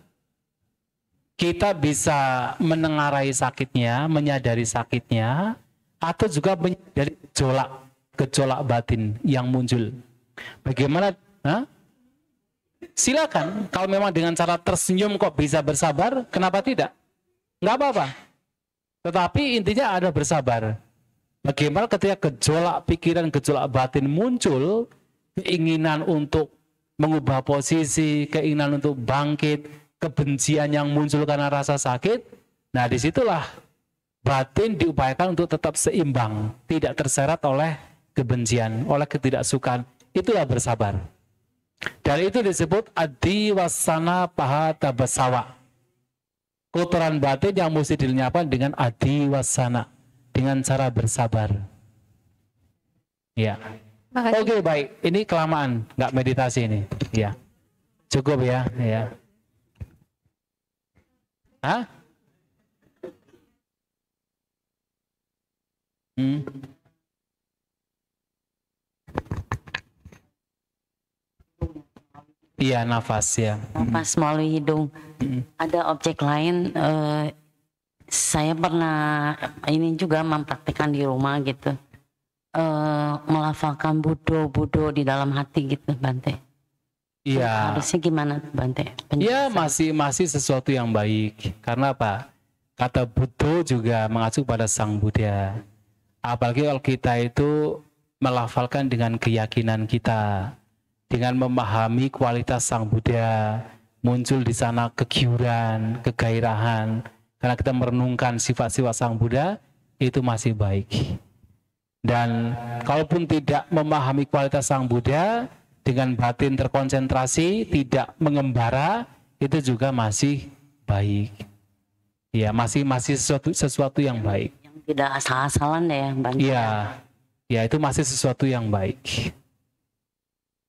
kita bisa menengarai sakitnya, menyadari sakitnya, atau juga menyadari gejolak batin yang muncul. Bagaimana? Silakan. Kalau memang dengan cara tersenyum kok bisa bersabar, kenapa tidak? Enggak apa-apa. Tetapi intinya ada bersabar. Bagaimana ketika gejolak pikiran, gejolak batin muncul, keinginan untuk mengubah posisi, keinginan untuk bangkit, kebencian yang muncul karena rasa sakit, nah disitulah batin diupayakan untuk tetap seimbang, tidak terseret oleh kebencian, oleh ketidaksukaan. Itulah bersabar. Dan itu disebut adiwasana pahatabasawa. Kotoran batin yang mesti dilenyapkan dengan adiwasana, dengan cara bersabar. Ya. Oke, baik. Ini kelamaan, nggak meditasi ini. Ya. Cukup ya. Ya. Hah? Iya, nafas ya. Nafas melalui hidung. Ada objek lain, saya pernah ini juga mempraktikkan di rumah gitu, melafalkan Budo di dalam hati gitu, Bante. Iya. Harusnya gimana, Bante? Iya, masih sesuatu yang baik. Karena apa? Kata Buddha juga mengacu pada Sang Buddha. Apalagi kalau kita itu melafalkan dengan keyakinan kita, dengan memahami kualitas Sang Buddha, muncul di sana kegiuran, kegairahan, karena kita merenungkan sifat-sifat Sang Buddha, itu masih baik. Dan kalaupun tidak memahami kualitas Sang Buddha, dengan batin terkonsentrasi, tidak mengembara, itu juga masih baik. Ya, masih sesuatu yang baik. Yang tidak asal-asalan deh, Bante. Iya, ya itu masih sesuatu yang baik.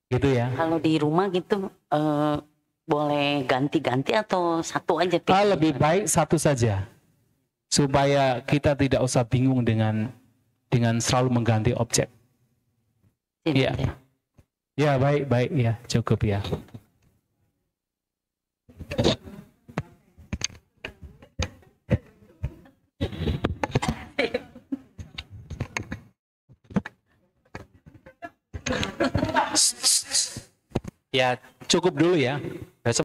Gitu ya. Kalau di rumah gitu, boleh ganti-ganti atau satu aja? Lebih baik satu saja, supaya kita tidak usah bingung dengan selalu mengganti objek. Iya. Ya, baik ya, cukup ya. Ya, cukup dulu ya. Besok